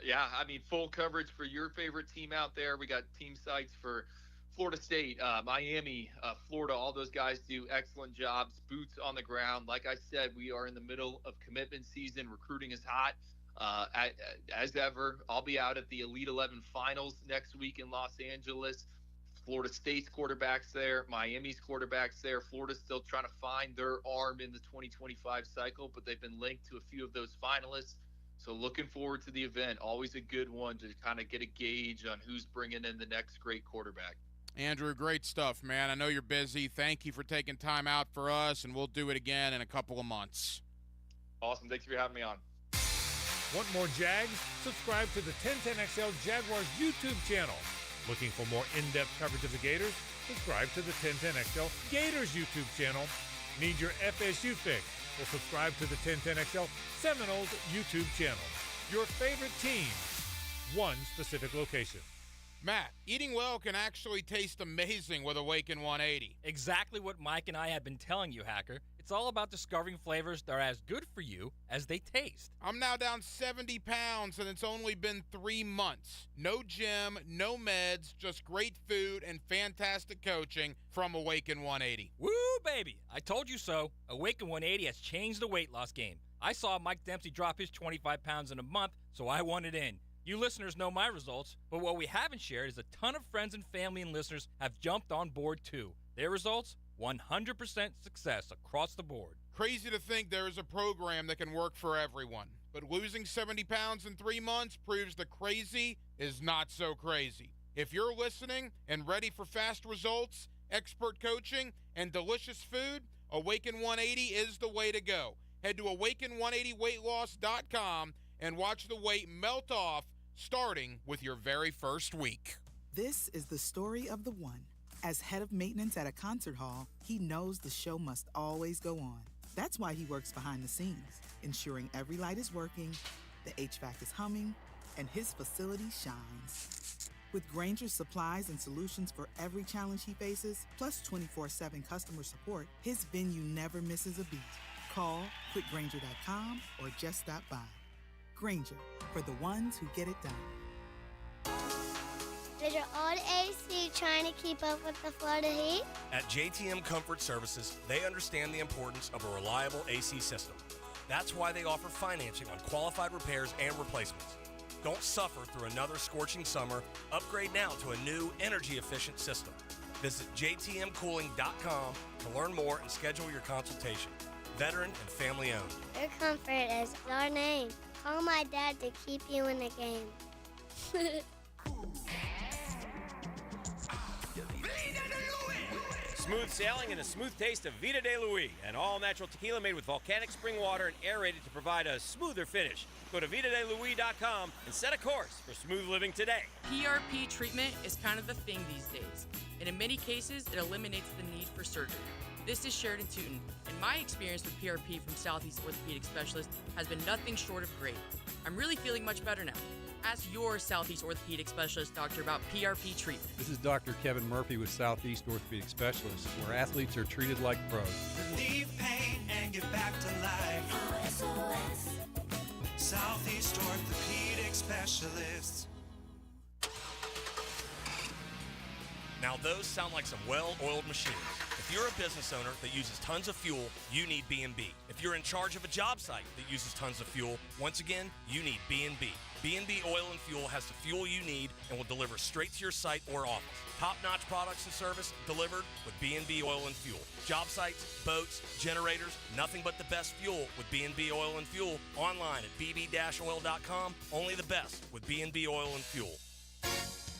Yeah, full coverage for your favorite team out there. We got team sites for Florida State, Miami, Florida. All those guys do excellent jobs, boots on the ground. Like I said, we are in the middle of commitment season. Recruiting is hot. As ever, I'll be out at the Elite 11 finals next week in Los Angeles. Florida State's quarterback's there. Miami's quarterback's there. Florida's still trying to find their arm in the 2025 cycle, but they've been linked to a few of those finalists. So looking forward to the event. Always a good one to kind of get a gauge on who's bringing in the next great quarterback.
Andrew, great stuff, man. I know you're busy. Thank you for taking time out for us, and we'll do it again in a couple of months.
Awesome. Thanks for having me on.
Want more Jags? Subscribe to the 1010XL Jaguars YouTube channel. Looking for more in-depth coverage of the Gators? Subscribe to the 1010XL Gators YouTube channel. Need your FSU fix? Well, subscribe to the 1010XL Seminoles YouTube channel. Your favorite team, one specific location.
Matt, eating well can actually taste amazing with Awaken 180.
Exactly what Mike and I have been telling you, Hacker. It's all about discovering flavors that are as good for you as they taste.
I'm now down 70 pounds, and it's only been 3 months. No gym, no meds, just great food and fantastic coaching from Awaken 180.
Woo, baby! I told you so. Awaken 180 has changed the weight loss game. I saw Mike Dempsey drop his 25 pounds in a month, so I wanted in. You listeners know my results, but what we haven't shared is a ton of friends and family and listeners have jumped on board too. Their results? 100% success across the board.
Crazy to think there is a program that can work for everyone. But losing 70 pounds in 3 months proves that crazy is not so crazy. If you're listening and ready for fast results, expert coaching, and delicious food, Awaken 180 is the way to go. Head to awaken180weightloss.com and watch the weight melt off, starting with your very first week.
This is the story of the one. As head of maintenance at a concert hall, he knows the show must always go on. That's why he works behind the scenes, ensuring every light is working, the HVAC is humming, and his facility shines. With Grainger's supplies and solutions for every challenge he faces, plus 24/7 customer support, his venue never misses a beat. Call quickgrainger.com or just stop by. Grainger, for the ones who get it done.
Is your old AC trying to keep up with the Florida heat?
At JTM Comfort Services, they understand the importance of a reliable AC system. That's why they offer financing on qualified repairs and replacements. Don't suffer through another scorching summer. Upgrade now to a new, energy-efficient system. Visit jtmcooling.com to learn more and schedule your consultation. Veteran and family owned.
Your comfort is our name. Call my dad to keep you in the game.
Smooth sailing and a smooth taste of Vida de Luis, an all-natural tequila made with volcanic spring water and aerated to provide a smoother finish. Go to VidaDeLuis.com and set a course for smooth living today.
PRP treatment is kind of the thing these days, and in many cases, it eliminates the need for surgery. This is Sheridan Tootin, and my experience with PRP from Southeast Orthopedic Specialist has been nothing short of great. I'm really feeling much better now. Ask your Southeast Orthopedic Specialist doctor about PRP treatment.
This is Dr. Kevin Murphy with Southeast Orthopedic Specialists, where athletes are treated like pros.
Relieve pain and get back to life. SOS. Southeast Orthopedic Specialists.
Now those sound like some well-oiled machines. If you're a business owner that uses tons of fuel, you need B&B. If you're in charge of a job site that uses tons of fuel, once again, you need B&B. B&B Oil and Fuel has the fuel you need and will deliver straight to your site or office. Top-notch products and service delivered with B&B Oil and Fuel. Job sites, boats, generators, nothing but the best fuel with B&B Oil and Fuel. Online at bb-oil.com. Only the best with B&B Oil and Fuel.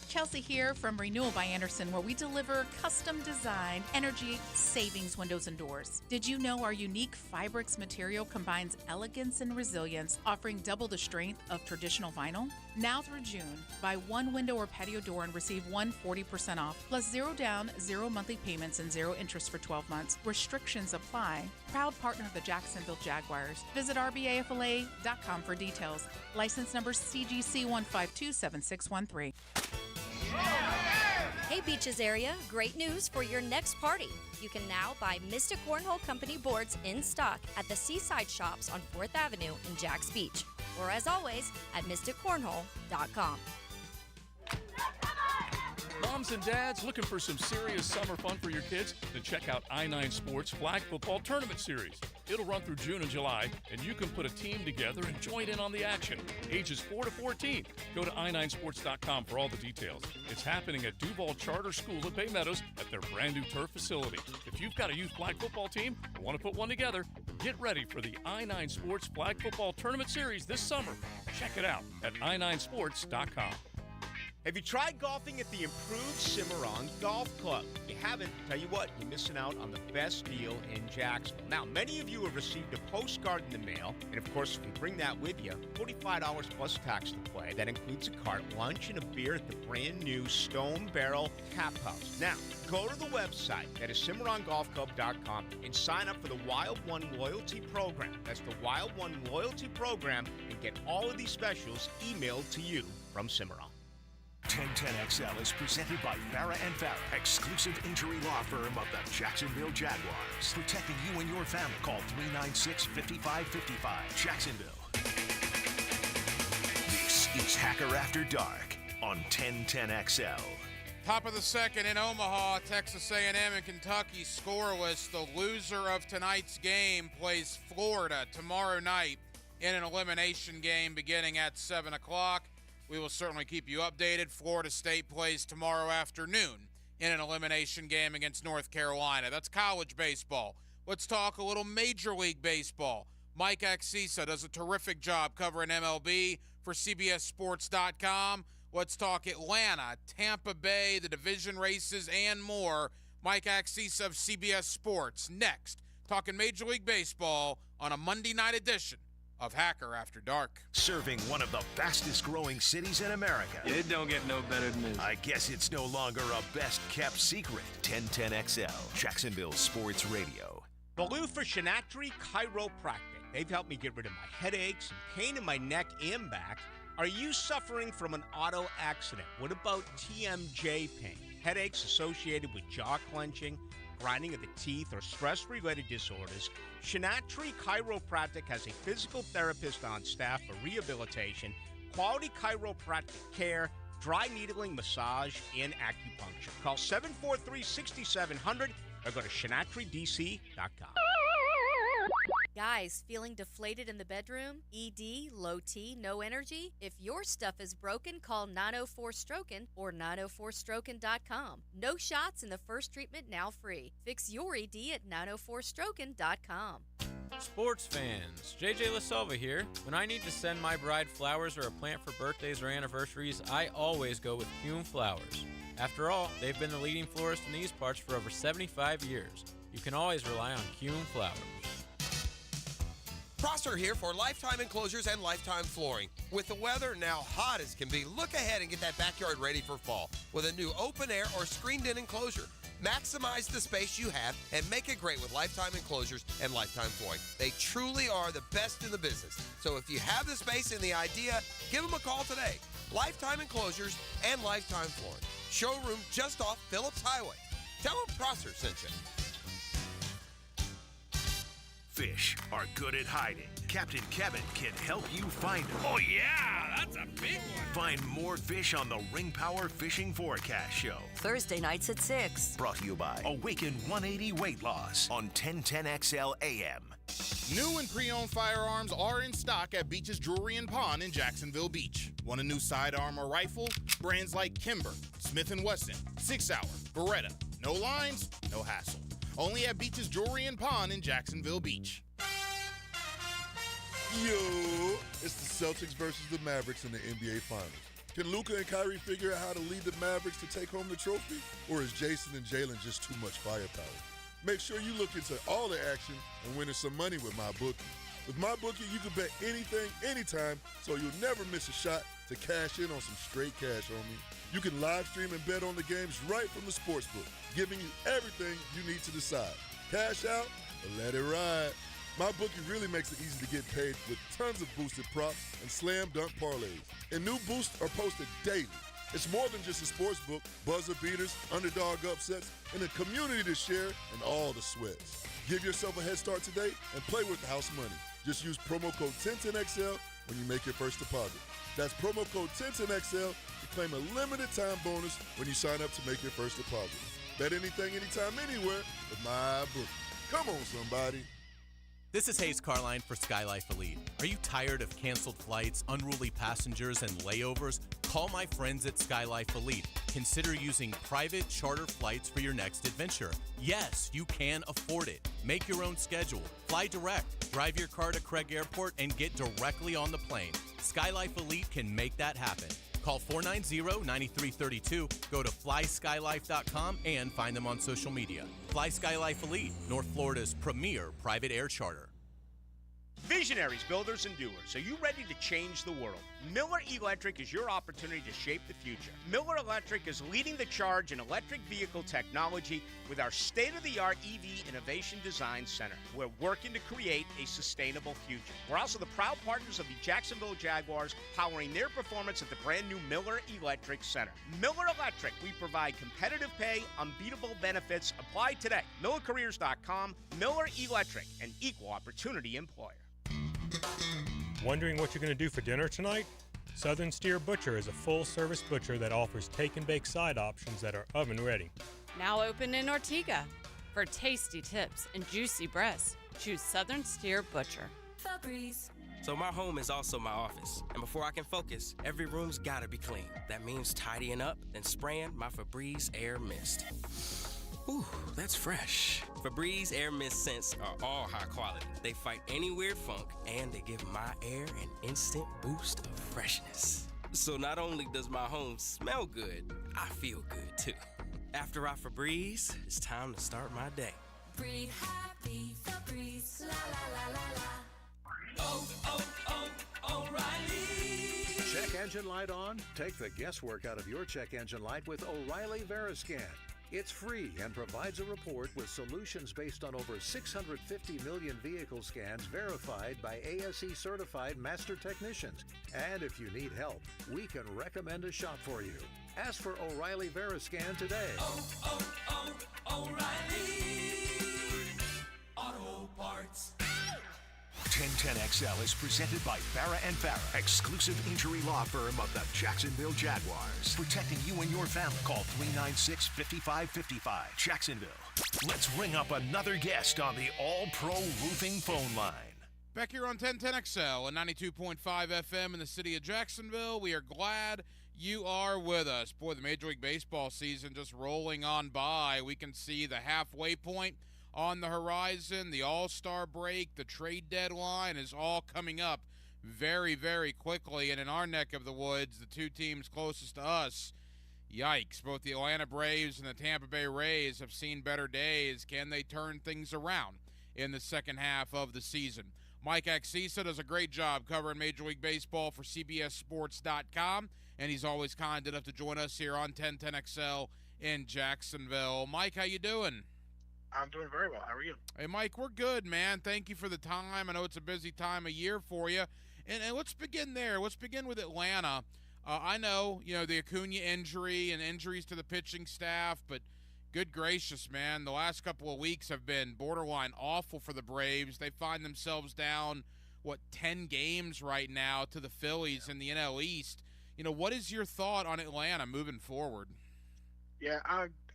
Chelsea here from Renewal by Anderson, where we deliver custom-designed energy savings windows and doors. Did you know our unique Fibrix material combines elegance and resilience, offering double the strength of traditional vinyl? Now through June, buy one window or patio door and receive 40% off, plus 0 down, 0 monthly payments, and 0 interest for 12 months. Restrictions apply. Proud partner of the Jacksonville Jaguars. Visit rbafla.com for details. License number CGC 1527613.
Hey Beaches area, great news for your next party. You can now buy Mystic Cornhole Company boards in stock at the Seaside Shops on 4th Avenue in Jacks Beach, or as always at mysticcornhole.com.
Moms and dads looking for some serious summer fun for your kids? Then check out I-9 Sports Flag Football Tournament Series. It'll run through June and July, and you can put a team together and join in on the action. Ages 4 to 14. Go to i9sports.com for all the details. It's happening at Duval Charter School at Bay Meadows at their brand new turf facility. If you've got a youth flag football team or want to put one together, get ready for the I-9 Sports Flag Football Tournament Series this summer. Check it out at i9sports.com.
Have you tried golfing at the improved Cimarron Golf Club? If you haven't, tell you what, you're missing out on the best deal in Jacksonville. Now, many of you have received a postcard in the mail, and of course, if you bring that with you, $45 plus tax to play. That includes a cart, lunch, and a beer at the brand new Stone Barrel Tap House. Now, go to the website, that is CimarronGolfClub.com, and sign up for the Wild One Loyalty Program. That's the Wild One Loyalty Program, and get all of these specials emailed to you from Cimarron.
1010XL is presented by Farah & Farah, exclusive injury law firm of the Jacksonville Jaguars. Protecting you and your family. Call 396-5555. Jacksonville. This is Hacker After Dark on 1010XL.
Top of the second in Omaha, Texas A&M and Kentucky scoreless. The loser of tonight's game plays Florida tomorrow night in an elimination game beginning at 7 o'clock. We will certainly keep you updated. Florida State plays tomorrow afternoon in an elimination game against North Carolina. That's college baseball. Let's talk a little Major League Baseball. Mike Axisa does a terrific job covering MLB for CBSSports.com. Let's talk Atlanta, Tampa Bay, the division races, and more. Mike Axisa of CBS Sports next. Talking Major League Baseball on a Monday night edition of Hacker After Dark.
Serving one of the fastest growing cities in America.
It don't get no better than this.
I guess it's no longer a best kept secret. 1010XL, Jacksonville Sports Radio.
Baloo for Shinatri Chiropractic. They've helped me get rid of my headaches and pain in my neck and back. Are you suffering from an auto accident? What about TMJ pain? Headaches associated with jaw clenching, grinding of the teeth, or stress-related disorders? Shinatri Chiropractic has a physical therapist on staff for rehabilitation, quality chiropractic care, dry needling, massage, and acupuncture. Call 743-6700 or go to ShinatriDC.com.
Guys, feeling deflated in the bedroom? ED, low T, no energy? If your stuff is broken, call 904-STROKEN or 904stroken.com. No shots in the first treatment, now free. Fix your ED at 904stroken.com.
Sports fans, JJ LaSelva here. When I need to send my bride flowers or a plant for birthdays or anniversaries, I always go with Hume Flowers. After all, they've been the leading florist in these parts for over 75 years. You can always rely on Hume Flowers.
Prosser here for Lifetime Enclosures and Lifetime Flooring. With the weather now hot as can be, look ahead and get that backyard ready for fall with a new open air or screened-in enclosure. Maximize the space you have and make it great with Lifetime Enclosures and Lifetime Flooring. They truly are the best in the business. So if you have the space and the idea, give them a call today. Lifetime Enclosures and Lifetime Flooring. Showroom just off Phillips Highway. Tell them Prosser sent you.
Fish are good at hiding. Captain Kevin can help you find them.
Oh yeah, that's a big one.
Find more fish on the Ring Power Fishing Forecast Show.
Thursday nights at 6.
Brought to you by Awaken 180 Weight Loss on 1010XL AM.
New and pre-owned firearms are in stock at Beach's Jewelry and Pawn in Jacksonville Beach. Want a new sidearm or rifle? Brands like Kimber, Smith & Wesson, 6 Hour, Beretta. No lines, no hassle. Only at Beach's Jewelry and Pawn in Jacksonville Beach.
Yo, it's the Celtics versus the Mavericks in the NBA Finals. Can Luka and Kyrie figure out how to lead the Mavericks to take home the trophy? Or is Jason and Jalen just too much firepower? Make sure you look into all the action and winning some money with MyBookie. With MyBookie, you can bet anything, anytime, so you'll never miss a shot to cash in on some straight cash, homie. You can live stream and bet on the games right from the sportsbook, giving you everything you need to decide. Cash out or let it ride. MyBookie really makes it easy to get paid with tons of boosted props and slam dunk parlays. And new boosts are posted daily. It's more than just a sportsbook, buzzer beaters, underdog upsets, and a community to share and all the sweats. Give yourself a head start today and play with the house money. Just use promo code 1010XL when you make your first deposit. That's promo code 1010XL to claim a limited time bonus when you sign up to make your first deposit. Bet anything, anytime, anywhere with MyBookie. Come on, somebody.
This is Hayes Carline for SkyLife Elite. Are you tired of canceled flights, unruly passengers, and layovers? Call my friends at SkyLife Elite. Consider using private charter flights for your next adventure. Yes, you can afford it. Make your own schedule. Fly direct. Drive your car to Craig Airport and get directly on the plane. SkyLife Elite can make that happen. Call 490-9332, go to flyskylife.com, and find them on social media. Fly SkyLife Elite, North Florida's premier private air charter.
Visionaries, builders, and doers, are you ready to change the world? Miller Electric is your opportunity to shape the future. Miller Electric is leading the charge in electric vehicle technology with our state-of-the-art EV Innovation Design Center. We're working to create a sustainable future. We're also the proud partners of the Jacksonville Jaguars, powering their performance at the brand new Miller Electric Center. Miller Electric, we provide competitive pay, unbeatable benefits. Apply today. MillerCareers.com. Miller Electric, an equal opportunity employer.
Wondering what you're going to do for dinner tonight? Southern Steer Butcher is a full-service butcher that offers take-and-bake side options that are oven-ready.
Now open in Ortega. For tasty tips and juicy breasts, choose Southern Steer Butcher.
Febreze. So my home is also my office, and before I can focus, every room's gotta be clean. That means tidying up, then spraying my Febreze Air Mist. Ooh, that's fresh. Febreze Air Mist scents are all high quality. They fight any weird funk, and they give my air an instant boost of freshness. So not only does my home smell good, I feel good too. After I Febreze, it's time to start my day. Breathe happy, Febreze, la la la la la.
O'Reilly. Check engine light on? Take the guesswork out of your check engine light with O'Reilly Veriscan. It's free and provides a report with solutions based on over 650 million vehicle scans verified by ASE certified master technicians. And if you need help, we can recommend a shop for you. Ask for O'Reilly Veriscan today.
O'Reilly Auto Parts.
1010XL is presented by Farah & Farah, exclusive injury law firm of the Jacksonville Jaguars. Protecting you and your family. Call 396-5555. Jacksonville. Let's ring up another guest on the All-Pro Roofing phone line.
Back here on 1010XL and 92.5 FM in the city of Jacksonville. We are glad you are with us. Boy, the Major League Baseball season just rolling on by. We can see the halfway point on the horizon. The All-Star break, the trade deadline is all coming up very, very quickly. And in our neck of the woods, the two teams closest to us, yikes, both the Atlanta Braves and the Tampa Bay Rays have seen better days. Can they turn things around in the second half of the season? Mike Axisa does a great job covering Major League Baseball for CBSSports.com, and he's always kind enough to join us here on 1010XL in Jacksonville. Mike, how you doing?
I'm doing very well. How are you?
Hey, Mike, we're good, man. Thank you for the time. I know it's a busy time of year for you. And let's begin there. Let's begin with Atlanta. I know, the Acuna injury and injuries to the pitching staff, but good gracious, man, the last couple of weeks have been borderline awful for the Braves. They find themselves down, 10 games right now to the Phillies in the NL East. What is your thought on Atlanta moving forward?
Yeah,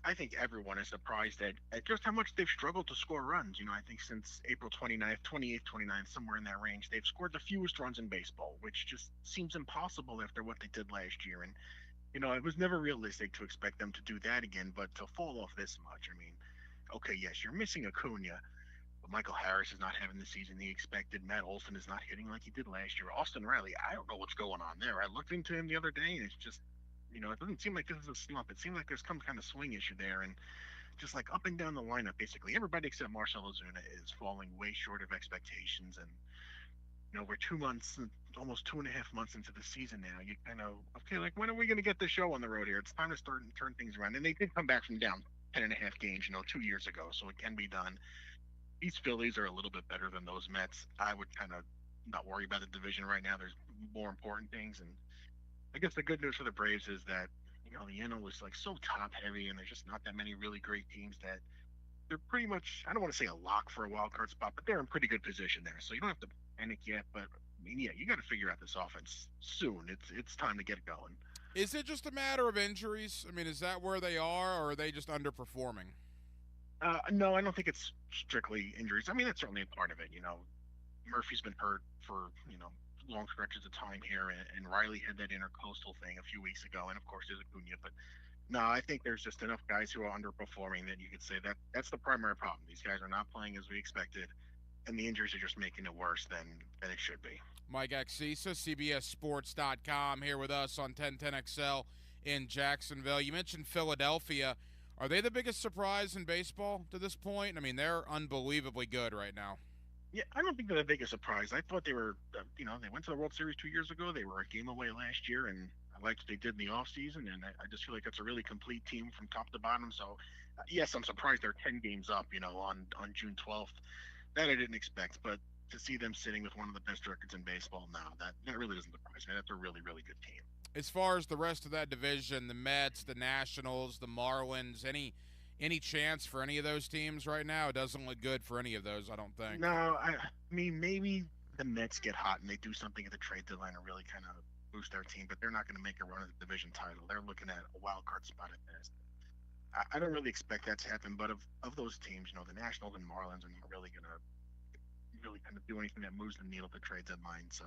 I think everyone is surprised at just how much they've struggled to score runs. I think since April 29th, 28th, 29th, somewhere in that range, they've scored the fewest runs in baseball, which just seems impossible after what they did last year. And, it was never realistic to expect them to do that again, but to fall off this much, okay, yes, you're missing Acuna, but Michael Harris is not having the season he expected. Matt Olson is not hitting like he did last year. Austin Riley, I don't know what's going on there. I looked into him the other day, and it's just, it doesn't seem like this is a slump. It seems like there's some kind of swing issue there, and just like up and down the lineup, basically everybody except Marcell Ozuna is falling way short of expectations. And we're 2 months, almost 2.5 months into the season now. You kind of, okay, like when are we going to get the show on the road here? It's time to start and turn things around. And they did come back from down 10.5 games, 2 years ago, so it can be done. These Phillies are a little bit better than those Mets. I would kind of not worry about the division right now. There's more important things. And I guess the good news for the Braves is that, the NL is like so top heavy, and there's just not that many really great teams that they're pretty much, I don't want to say a lock for a wild card spot, but they're in pretty good position there. So you don't have to panic yet, but you got to figure out this offense soon. It's time to get it going.
Is it just a matter of injuries? Is that where they are, or are they just underperforming?
No, I don't think it's strictly injuries. That's certainly a part of it. Murphy's been hurt for, long stretches of time here, and Riley had that intercoastal thing a few weeks ago, and of course there's Acuna. But no, I think there's just enough guys who are underperforming that you could say that that's the primary problem. These guys are not playing as we expected, and the injuries are just making it worse than it should be.
Mike Axisa, CBSSports.com, here with us on 1010XL in Jacksonville. You mentioned Philadelphia. Are they the biggest surprise in baseball to this point? They're unbelievably good right now.
Yeah, I don't think they're the biggest surprise. I thought they were, they went to the World Series 2 years ago. They were a game away last year, and I liked what they did in the offseason, and I just feel like that's a really complete team from top to bottom. So, yes, I'm surprised they're 10 games up, on June 12th. That I didn't expect, but to see them sitting with one of the best records in baseball now, that really doesn't surprise me. That's a really, really good team.
As far as the rest of that division, the Mets, the Nationals, the Marlins, any chance for any of those teams right now? It doesn't look good for any of those, I don't think.
No, I mean, maybe the Mets get hot and they do something at the trade deadline to really kind of boost their team, but they're not going to make a run at the division title. They're looking at a wild card spot at best. I don't really expect that to happen, but of those teams, the Nationals and Marlins are not really going to really kind of do anything that moves the needle at the trade deadline. So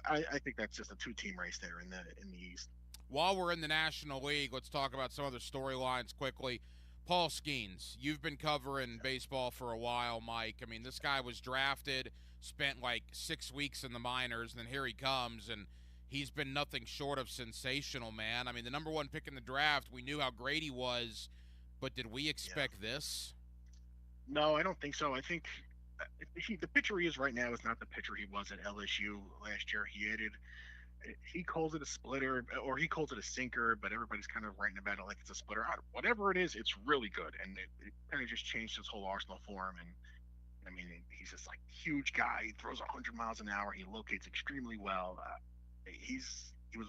I think that's just a two-team race there in the East.
While we're in the National League, let's talk about some other storylines quickly. Paul Skeens, you've been covering baseball for a while, Mike. I mean, this guy was drafted, spent like 6 weeks in the minors, and then here he comes, and he's been nothing short of sensational, man. I mean, the number one pick in the draft, we knew how great he was, but did we expect this?
No, I don't think so. I think the pitcher he is right now is not the pitcher he was at LSU last year. He calls it a splitter, or he calls it a sinker, but everybody's kind of writing about it like it's a splitter. Whatever it is, it's really good, and it kind of just changed his whole arsenal for him. And I mean, he's just like huge guy. He throws 100 miles an hour. He locates extremely well. He was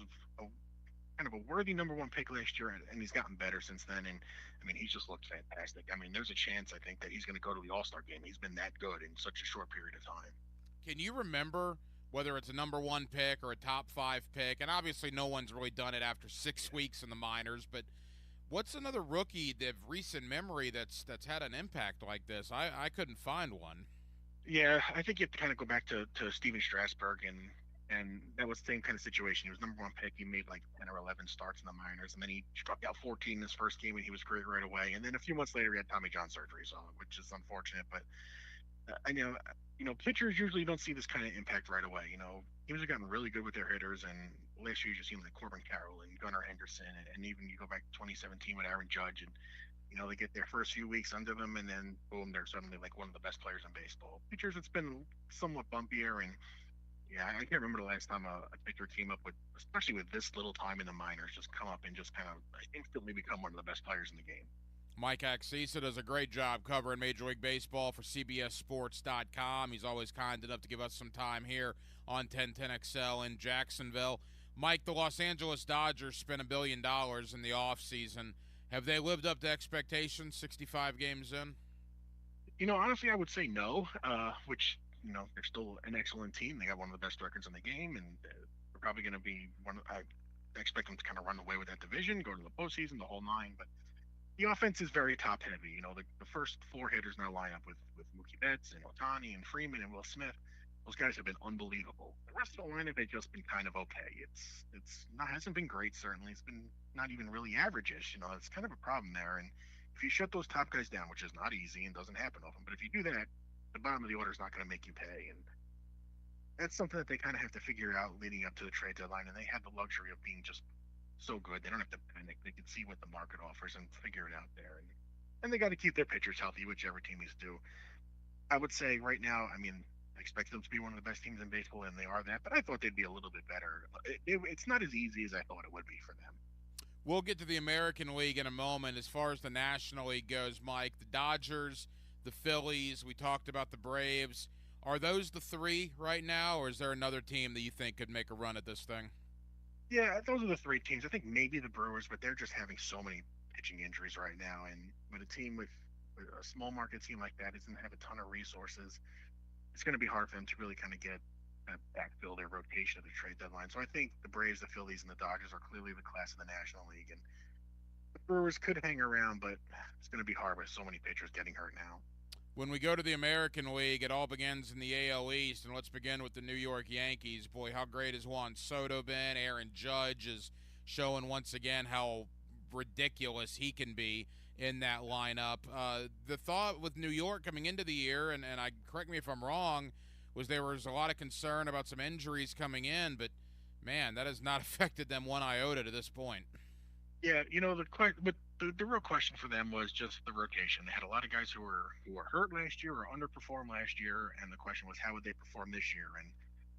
kind of a worthy number one pick last year, and he's gotten better since then. And I mean, he's just looked fantastic. I mean, there's a chance I think that he's going to go to the All-Star game. He's been that good in such a short period of time.
Can you remember whether it's a number one pick or a top 5 pick? And obviously no one's really done it after 6 weeks in the minors, but what's another rookie of recent memory that's had an impact like this? I couldn't find one.
Yeah, I think you have to kind of go back to Steven Strasburg, and that was the same kind of situation. He was number one pick. He made like 10 or 11 starts in the minors, and then he struck out 14 in his first game, and he was great right away. And then a few months later, he had Tommy John surgery, which is unfortunate. But I know, pitchers usually don't see this kind of impact right away. Teams have gotten really good with their hitters, and last year you just seen like Corbin Carroll and Gunnar Henderson, and even you go back to 2017 with Aaron Judge, and they get their first few weeks under them, and then boom, they're suddenly like one of the best players in baseball. Pitchers, it's been somewhat bumpier, and yeah, I can't remember the last time a pitcher came up with, especially with this little time in the minors, just come up and just kind of instantly become one of the best players in the game.
Mike Axisa does a great job covering Major League Baseball for CBSSports.com. He's always kind enough to give us some time here on 1010XL in Jacksonville. Mike, the Los Angeles Dodgers spent $1 billion in the offseason. Have they lived up to expectations 65 games in?
Honestly, I would say no, which, they're still an excellent team. They got one of the best records in the game, and they're probably going to be I expect them to kind of run away with that division, go to the postseason, the whole nine, but the offense is very top heavy. The first 4 hitters in our lineup with Mookie Betts and Ohtani and Freeman and Will Smith, those guys have been unbelievable. The rest of the lineup has just been kind of okay. Hasn't been great, certainly. It's been not even really average-ish. It's kind of a problem there. And if you shut those top guys down, which is not easy and doesn't happen often, but if you do that, the bottom of the order is not going to make you pay. And that's something that they kind of have to figure out leading up to the trade deadline. And they have the luxury of being just so good. They don't have to panic. They can see what the market offers and figure it out there. And they got to keep their pitchers healthy, whichever team is due. I would say right now, I expect them to be one of the best teams in baseball, and they are that, but I thought they'd be a little bit better. It's not as easy as I thought it would be for them.
We'll get to the American League in a moment. As far as the National League goes, Mike, the Dodgers, the Phillies, we talked about the Braves. Are those the 3 right now, or is there another team that you think could make a run at this thing?
Yeah, those are the 3 teams. I think maybe the Brewers, but they're just having so many pitching injuries right now. And with a team with a small market team like that, doesn't have a ton of resources, it's going to be hard for them to really kind of backfill their rotation at the trade deadline. So I think the Braves, the Phillies, and the Dodgers are clearly the class of the National League. And the Brewers could hang around, but it's going to be hard with so many pitchers getting hurt now.
When we go to the American League, it all begins in the AL East, and let's begin with the New York Yankees. Boy, how great has Juan Soto been? Aaron Judge is showing once again how ridiculous he can be in that lineup. The thought with New York coming into the year, and I correct me if I'm wrong, was there was a lot of concern about some injuries coming in, but, man, that has not affected them one iota to this point.
Yeah, The real question for them was just the rotation. They had a lot of guys who were hurt last year or underperformed last year, and the question was how would they perform this year? And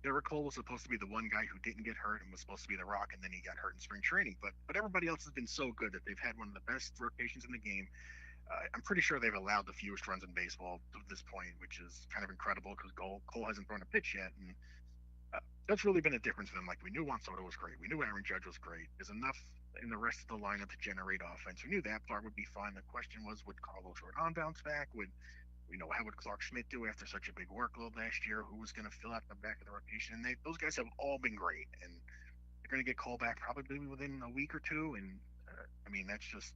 Derek Cole was supposed to be the one guy who didn't get hurt and was supposed to be the rock, and then he got hurt in spring training. But everybody else has been so good that they've had one of the best rotations in the game. I'm pretty sure they've allowed the fewest runs in baseball to this point, which is kind of incredible because Cole hasn't thrown a pitch yet, and that's really been a difference for them. Like we knew Juan Soto was great, we knew Aaron Judge was great. There's enough in the rest of the lineup to generate offense. We knew that part would be fine. The question was, would Carlos Rodon bounce back? How would Clark Schmidt do after such a big workload last year? Who was going to fill out the back of the rotation? And those guys have all been great, and they're going to get called back probably within a week or two. And that's just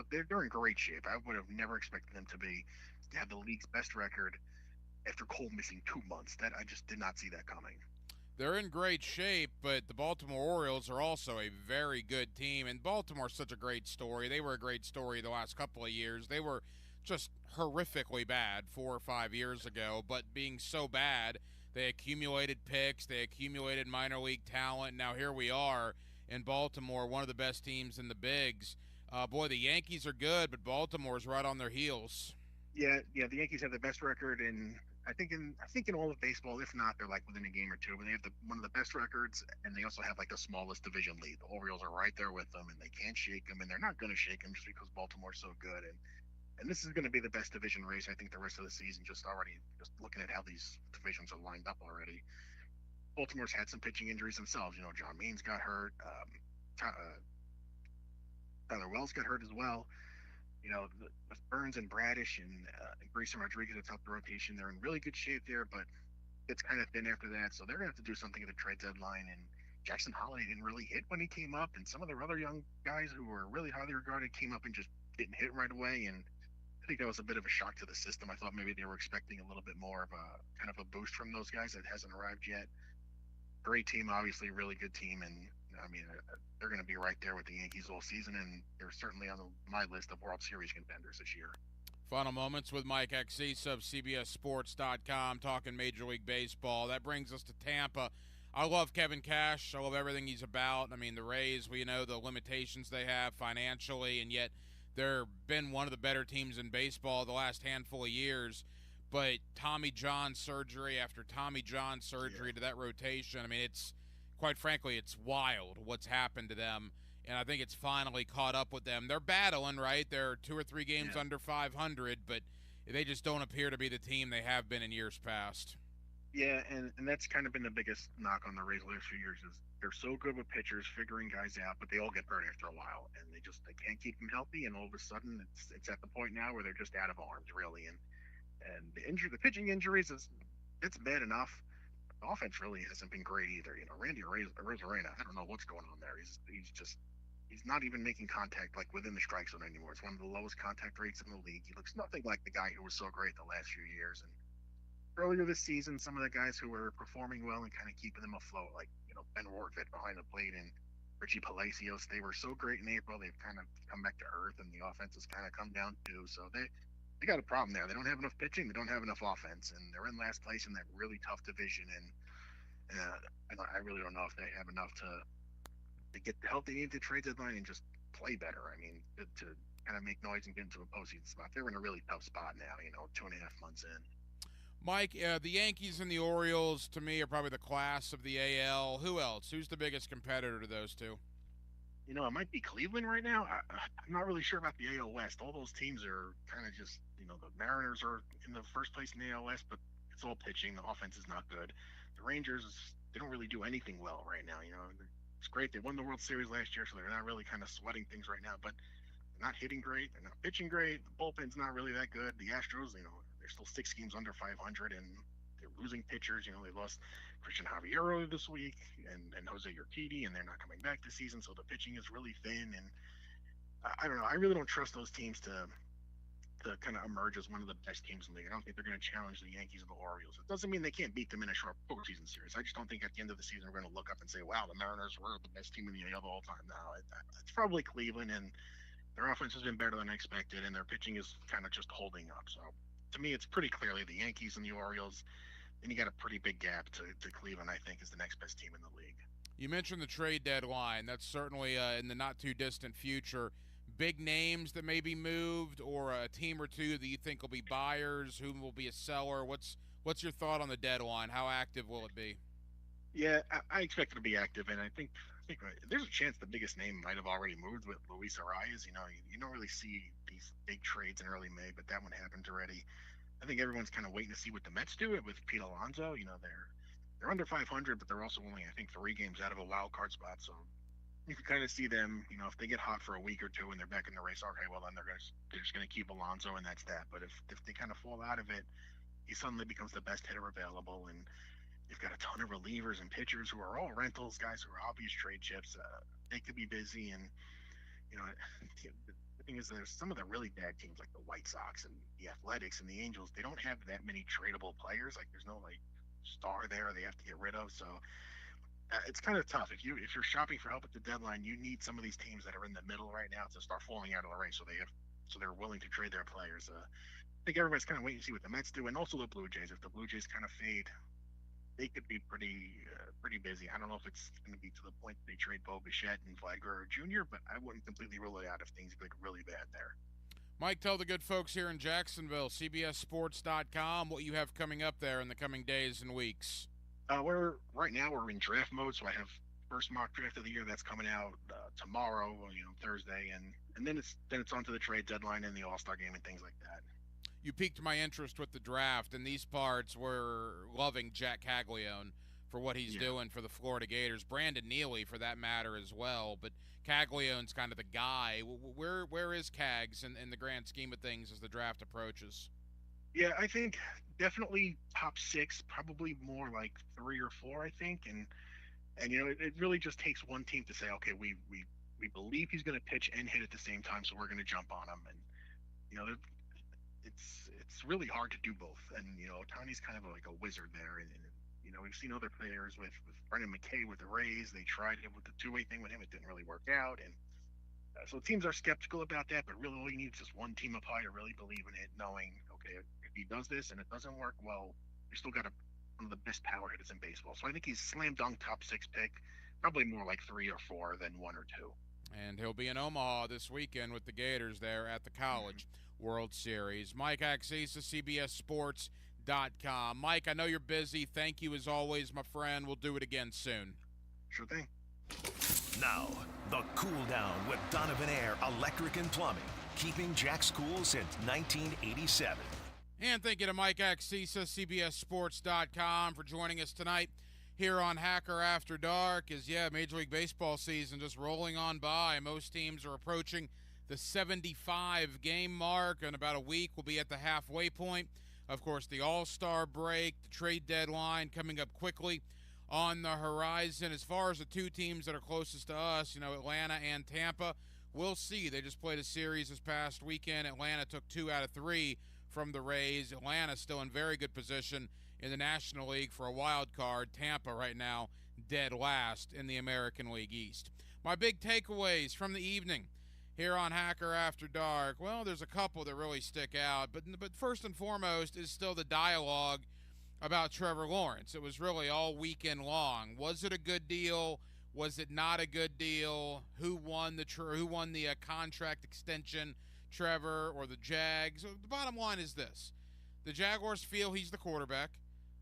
they're in great shape. I would have never expected them to have the league's best record after Cole missing 2 months. That I just did not see that coming.
They're in great shape, but the Baltimore Orioles are also a very good team, and Baltimore's such a great story. They were a great story the last couple of years. They were just horrifically bad 4 or 5 years ago, but being so bad, they accumulated picks, they accumulated minor league talent. Now here we are in Baltimore, one of the best teams in the bigs. Boy, the Yankees are good, but Baltimore's right on their heels.
Yeah, the Yankees have the best record I think in all of baseball. If not, they're like within a game or two. But they have one of the best records, and they also have like the smallest division lead. The Orioles are right there with them, and they can't shake them, and they're not going to shake them just because Baltimore's so good. And this is going to be the best division race I think the rest of the season. Just looking at how these divisions are lined up already. Baltimore's had some pitching injuries themselves. John Means got hurt. Tyler Wells got hurt as well. With Burns and Bradish and Grayson Rodriguez atop the rotation, they're in really good shape there, but it's kind of thin after that. So they're going to have to do something at the trade deadline. And Jackson Holiday didn't really hit when he came up, and some of their other young guys who were really highly regarded came up and just didn't hit right away. And I think that was a bit of a shock to the system. I thought maybe they were expecting a little bit more of a kind of a boost from those guys that hasn't arrived yet. Great team, obviously, really good team, and they're going to be right there with the Yankees all season, and they're certainly on my list of World Series contenders this year.
Final moments with Mike Exisa of CBSSports.com talking Major League Baseball. That brings us to Tampa. I love Kevin Cash. I love everything he's about. The Rays, we know the limitations they have financially, and yet they've been one of the better teams in baseball the last handful of years. But Tommy John surgery after Tommy John surgery to that rotation, it's quite frankly, it's wild what's happened to them, and I think it's finally caught up with them. They're battling, right? They're 2 or 3 games under 500, but they just don't appear to be the team they have been in years past.
Yeah, and that's kind of been the biggest knock on the Rays the last few years is they're so good with pitchers, figuring guys out, but they all get hurt after a while, and they can't keep them healthy, and all of a sudden it's at the point now where they're just out of arms, really, and the pitching injuries it's bad enough. The offense really hasn't been great either. Randy Rosarena, I don't know what's going on there. He's not even making contact like within the strike zone anymore. It's one of the lowest contact rates in the league. He looks nothing like the guy who was so great the last few years. And earlier this season, some of the guys who were performing well and kind of keeping them afloat, like Ben Rortvedt behind the plate and Richie Palacios, they were so great in April. They've kind of come back to earth, and the offense has kind of come down too. So they got a problem there. They don't have enough pitching. They don't have enough offense, and they're in last place in that really tough division. And I really don't know if they have enough to get the help they need to trade deadline and just play better. To kind of make noise and get into a postseason spot. They're in a really tough spot now. 2.5 months in.
Mike, the Yankees and the Orioles to me are probably the class of the AL. Who else? Who's the biggest competitor to those two?
It might be Cleveland right now. I'm not really sure about the AL West. All those teams are kind of just, the Mariners are in the first place in the AL West, but it's all pitching. The offense is not good. The Rangers, they don't really do anything well right now. It's great. They won the World Series last year, so they're not really kind of sweating things right now, but they're not hitting great. They're not pitching great. The bullpen's not really that good. The Astros, they're still 6 games under 500, and they're losing pitchers. They lost Christian Javier earlier this week and Jose Urquidy, and they're not coming back this season, so the pitching is really thin. And I don't know. I really don't trust those teams to kind of emerge as one of the best teams in the league. I don't think they're going to challenge the Yankees or the Orioles. It doesn't mean they can't beat them in a short postseason series. I just don't think at the end of the season we're going to look up and say, wow, the Mariners were the best team in the AL the whole time. No, it's probably Cleveland, and their offense has been better than I expected, and their pitching is kind of just holding up. So to me, it's pretty clearly the Yankees and the Orioles. Then you got a pretty big gap to Cleveland, I think, is the next best team in the league.
You mentioned the trade deadline. That's certainly in the not-too-distant future. Big names that may be moved, or a team or two that you think will be buyers, who will be a seller? What's your thought on the deadline? How active will it be?
Yeah, I expect it to be active, and I think there's a chance the biggest name might have already moved with Luis Arias. You don't really see these big trades in early May, but that one happened already. I think everyone's kind of waiting to see what the Mets do with Pete Alonso. They're under 500, but they're also only, I think, 3 games out of a wild card spot. So you can kind of see them, if they get hot for a week or two and they're back in the race, okay, well then they're just going to keep Alonso, and that's that. But if they kind of fall out of it, he suddenly becomes the best hitter available, and you've got a ton of relievers and pitchers who are all rentals, guys who are obvious trade chips. They could be busy, and the thing is, there's some of the really bad teams like the White Sox and the Athletics and the Angels. They don't have that many tradable players. Like, there's no star there they have to get rid of. So it's kind of tough. If you're shopping for help at the deadline, you need some of these teams that are in the middle right now to start falling out of the race, so they're willing to trade their players. I think everybody's kind of waiting to see what the Mets do, and also the Blue Jays. If the Blue Jays kind of fade, they could be pretty busy. I don't know if it's going to be to the point that they trade Bo Bichette and Vlad Guerrero Jr., but I wouldn't completely rule it out if things get really bad there.
Mike, tell the good folks here in Jacksonville, CBSSports.com, what you have coming up there in the coming days and weeks.
Right now we're in draft mode, so I have first mock draft of the year that's coming out tomorrow, Thursday, and then it's on to the trade deadline and the All-Star game and things like that.
You piqued my interest with the draft. In these parts, we're loving Jack Caglione for what he's doing for the Florida Gators. Brandon Neely, for that matter, as well. But Caglione's kind of the guy. Where is Cags in the grand scheme of things as the draft approaches?
Yeah, I think definitely top 6, probably more like 3 or 4, I think. And it really just takes one team to say, okay, we believe he's going to pitch and hit at the same time, so we're going to jump on him. And it's really hard to do both. And Otani's kind of like a wizard there. And we've seen other players with Brendan McKay with the Rays. They tried it with the two-way thing with him. It didn't really work out. And so teams are skeptical about that, but really all you need is just one team up high to really believe in it, knowing, okay, if he does this and it doesn't work, well, we still got one of the best power hitters in baseball. So I think he's slam dunk top 6 pick, probably more like 3 or 4 than 1 or 2.
And he'll be in Omaha this weekend with the Gators there at the College World Series. Mike Axisa, CBSSports.com. Mike, I know you're busy. Thank you as always, my friend. We'll do it again soon.
Sure thing.
Now, the Cool Down with Donovan Air Electric and Plumbing, keeping Jack's cool since 1987.
And thank you to Mike Axisa, CBSSports.com, for joining us tonight here on Hacker After Dark. Major League Baseball season just rolling on by. Most teams are approaching the 75-game mark. In about a week, we'll be at the halfway point. Of course, the All-Star break, the trade deadline coming up quickly on the horizon. As far as the 2 teams that are closest to us, Atlanta and Tampa, we'll see. They just played a series this past weekend. Atlanta took 2 out of 3 from the Rays. Atlanta still in very good position in the National League for a wild card. Tampa right now dead last in the American League East. My big takeaways from the evening here on Hacker After Dark, well, there's a couple that really stick out, but first and foremost is still the dialogue about Trevor Lawrence. It was really all weekend long. Was it a good deal? Was it not a good deal? Who won the contract extension, Trevor or the Jags? So the bottom line is this. The Jaguars feel he's the quarterback.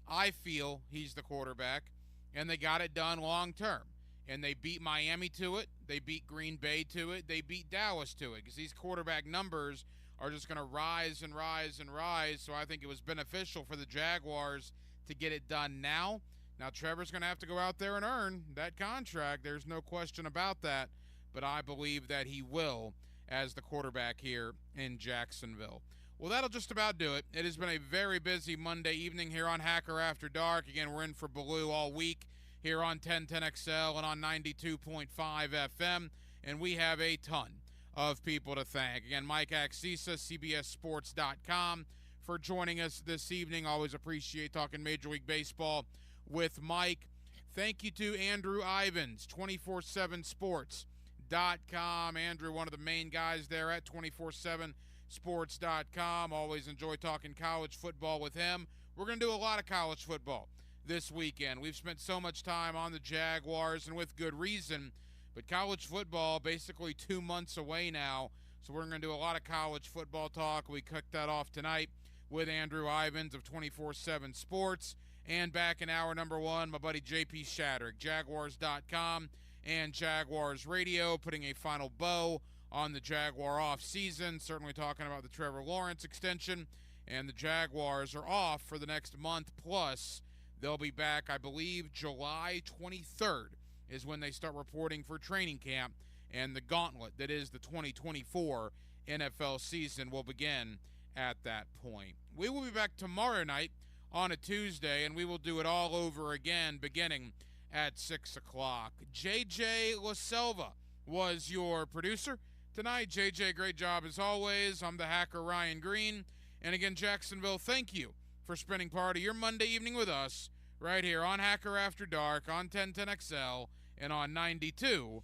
I feel he's the quarterback, and they got it done long term. And they beat Miami to it. They beat Green Bay to it. They beat Dallas to it, because these quarterback numbers are just going to rise and rise and rise. So I think it was beneficial for the Jaguars to get it done now. Now, Trevor's going to have to go out there and earn that contract. There's no question about that. But I believe that he will as the quarterback here in Jacksonville. Well, that'll just about do it. It has been a very busy Monday evening here on Hacker After Dark. Again, we're in for Baloo all week here on 1010XL and on 92.5 FM, and we have a ton of people to thank. Again, Mike Axisa, CBSSports.com, for joining us this evening. Always appreciate talking Major League Baseball with Mike. Thank you to Andrew Ivins, 247sports.com. Andrew, one of the main guys there at 247sports.com. Always enjoy talking college football with him. We're going to do a lot of college football this weekend. We've spent so much time on the Jaguars, and with good reason, but college football basically 2 months away now, so we're going to do a lot of college football talk. We kicked that off tonight with Andrew Ivins of 24/7 Sports, and back in hour number 1, my buddy JP Shatterick, Jaguars.com and Jaguars Radio, putting a final bow on the Jaguar off-season, certainly talking about the Trevor Lawrence extension, and the Jaguars are off for the next month plus. They'll be back, I believe, July 23rd is when they start reporting for training camp, and the gauntlet that is the 2024 NFL season will begin at that point. We will be back tomorrow night on a Tuesday, and we will do it all over again beginning at 6 o'clock. JJ LaSelva was your producer tonight. JJ, great job as always. I'm the hacker Ryan Green. And again, Jacksonville, thank you for spending part of your Monday evening with us right here on Hacker After Dark, on 1010XL, and on 92.5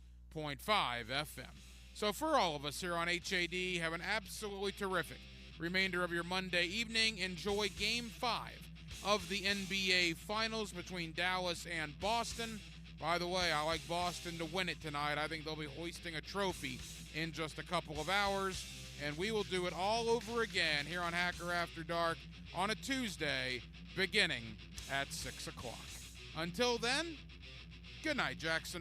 FM. So for all of us here on HAD, have an absolutely terrific remainder of your Monday evening. Enjoy Game 5 of the NBA Finals between Dallas and Boston. By the way, I like Boston to win it tonight. I think they'll be hoisting a trophy in just a couple of hours. And we will do it all over again here on Hacker After Dark on a Tuesday beginning at 6 o'clock. Until then, good night, Jackson.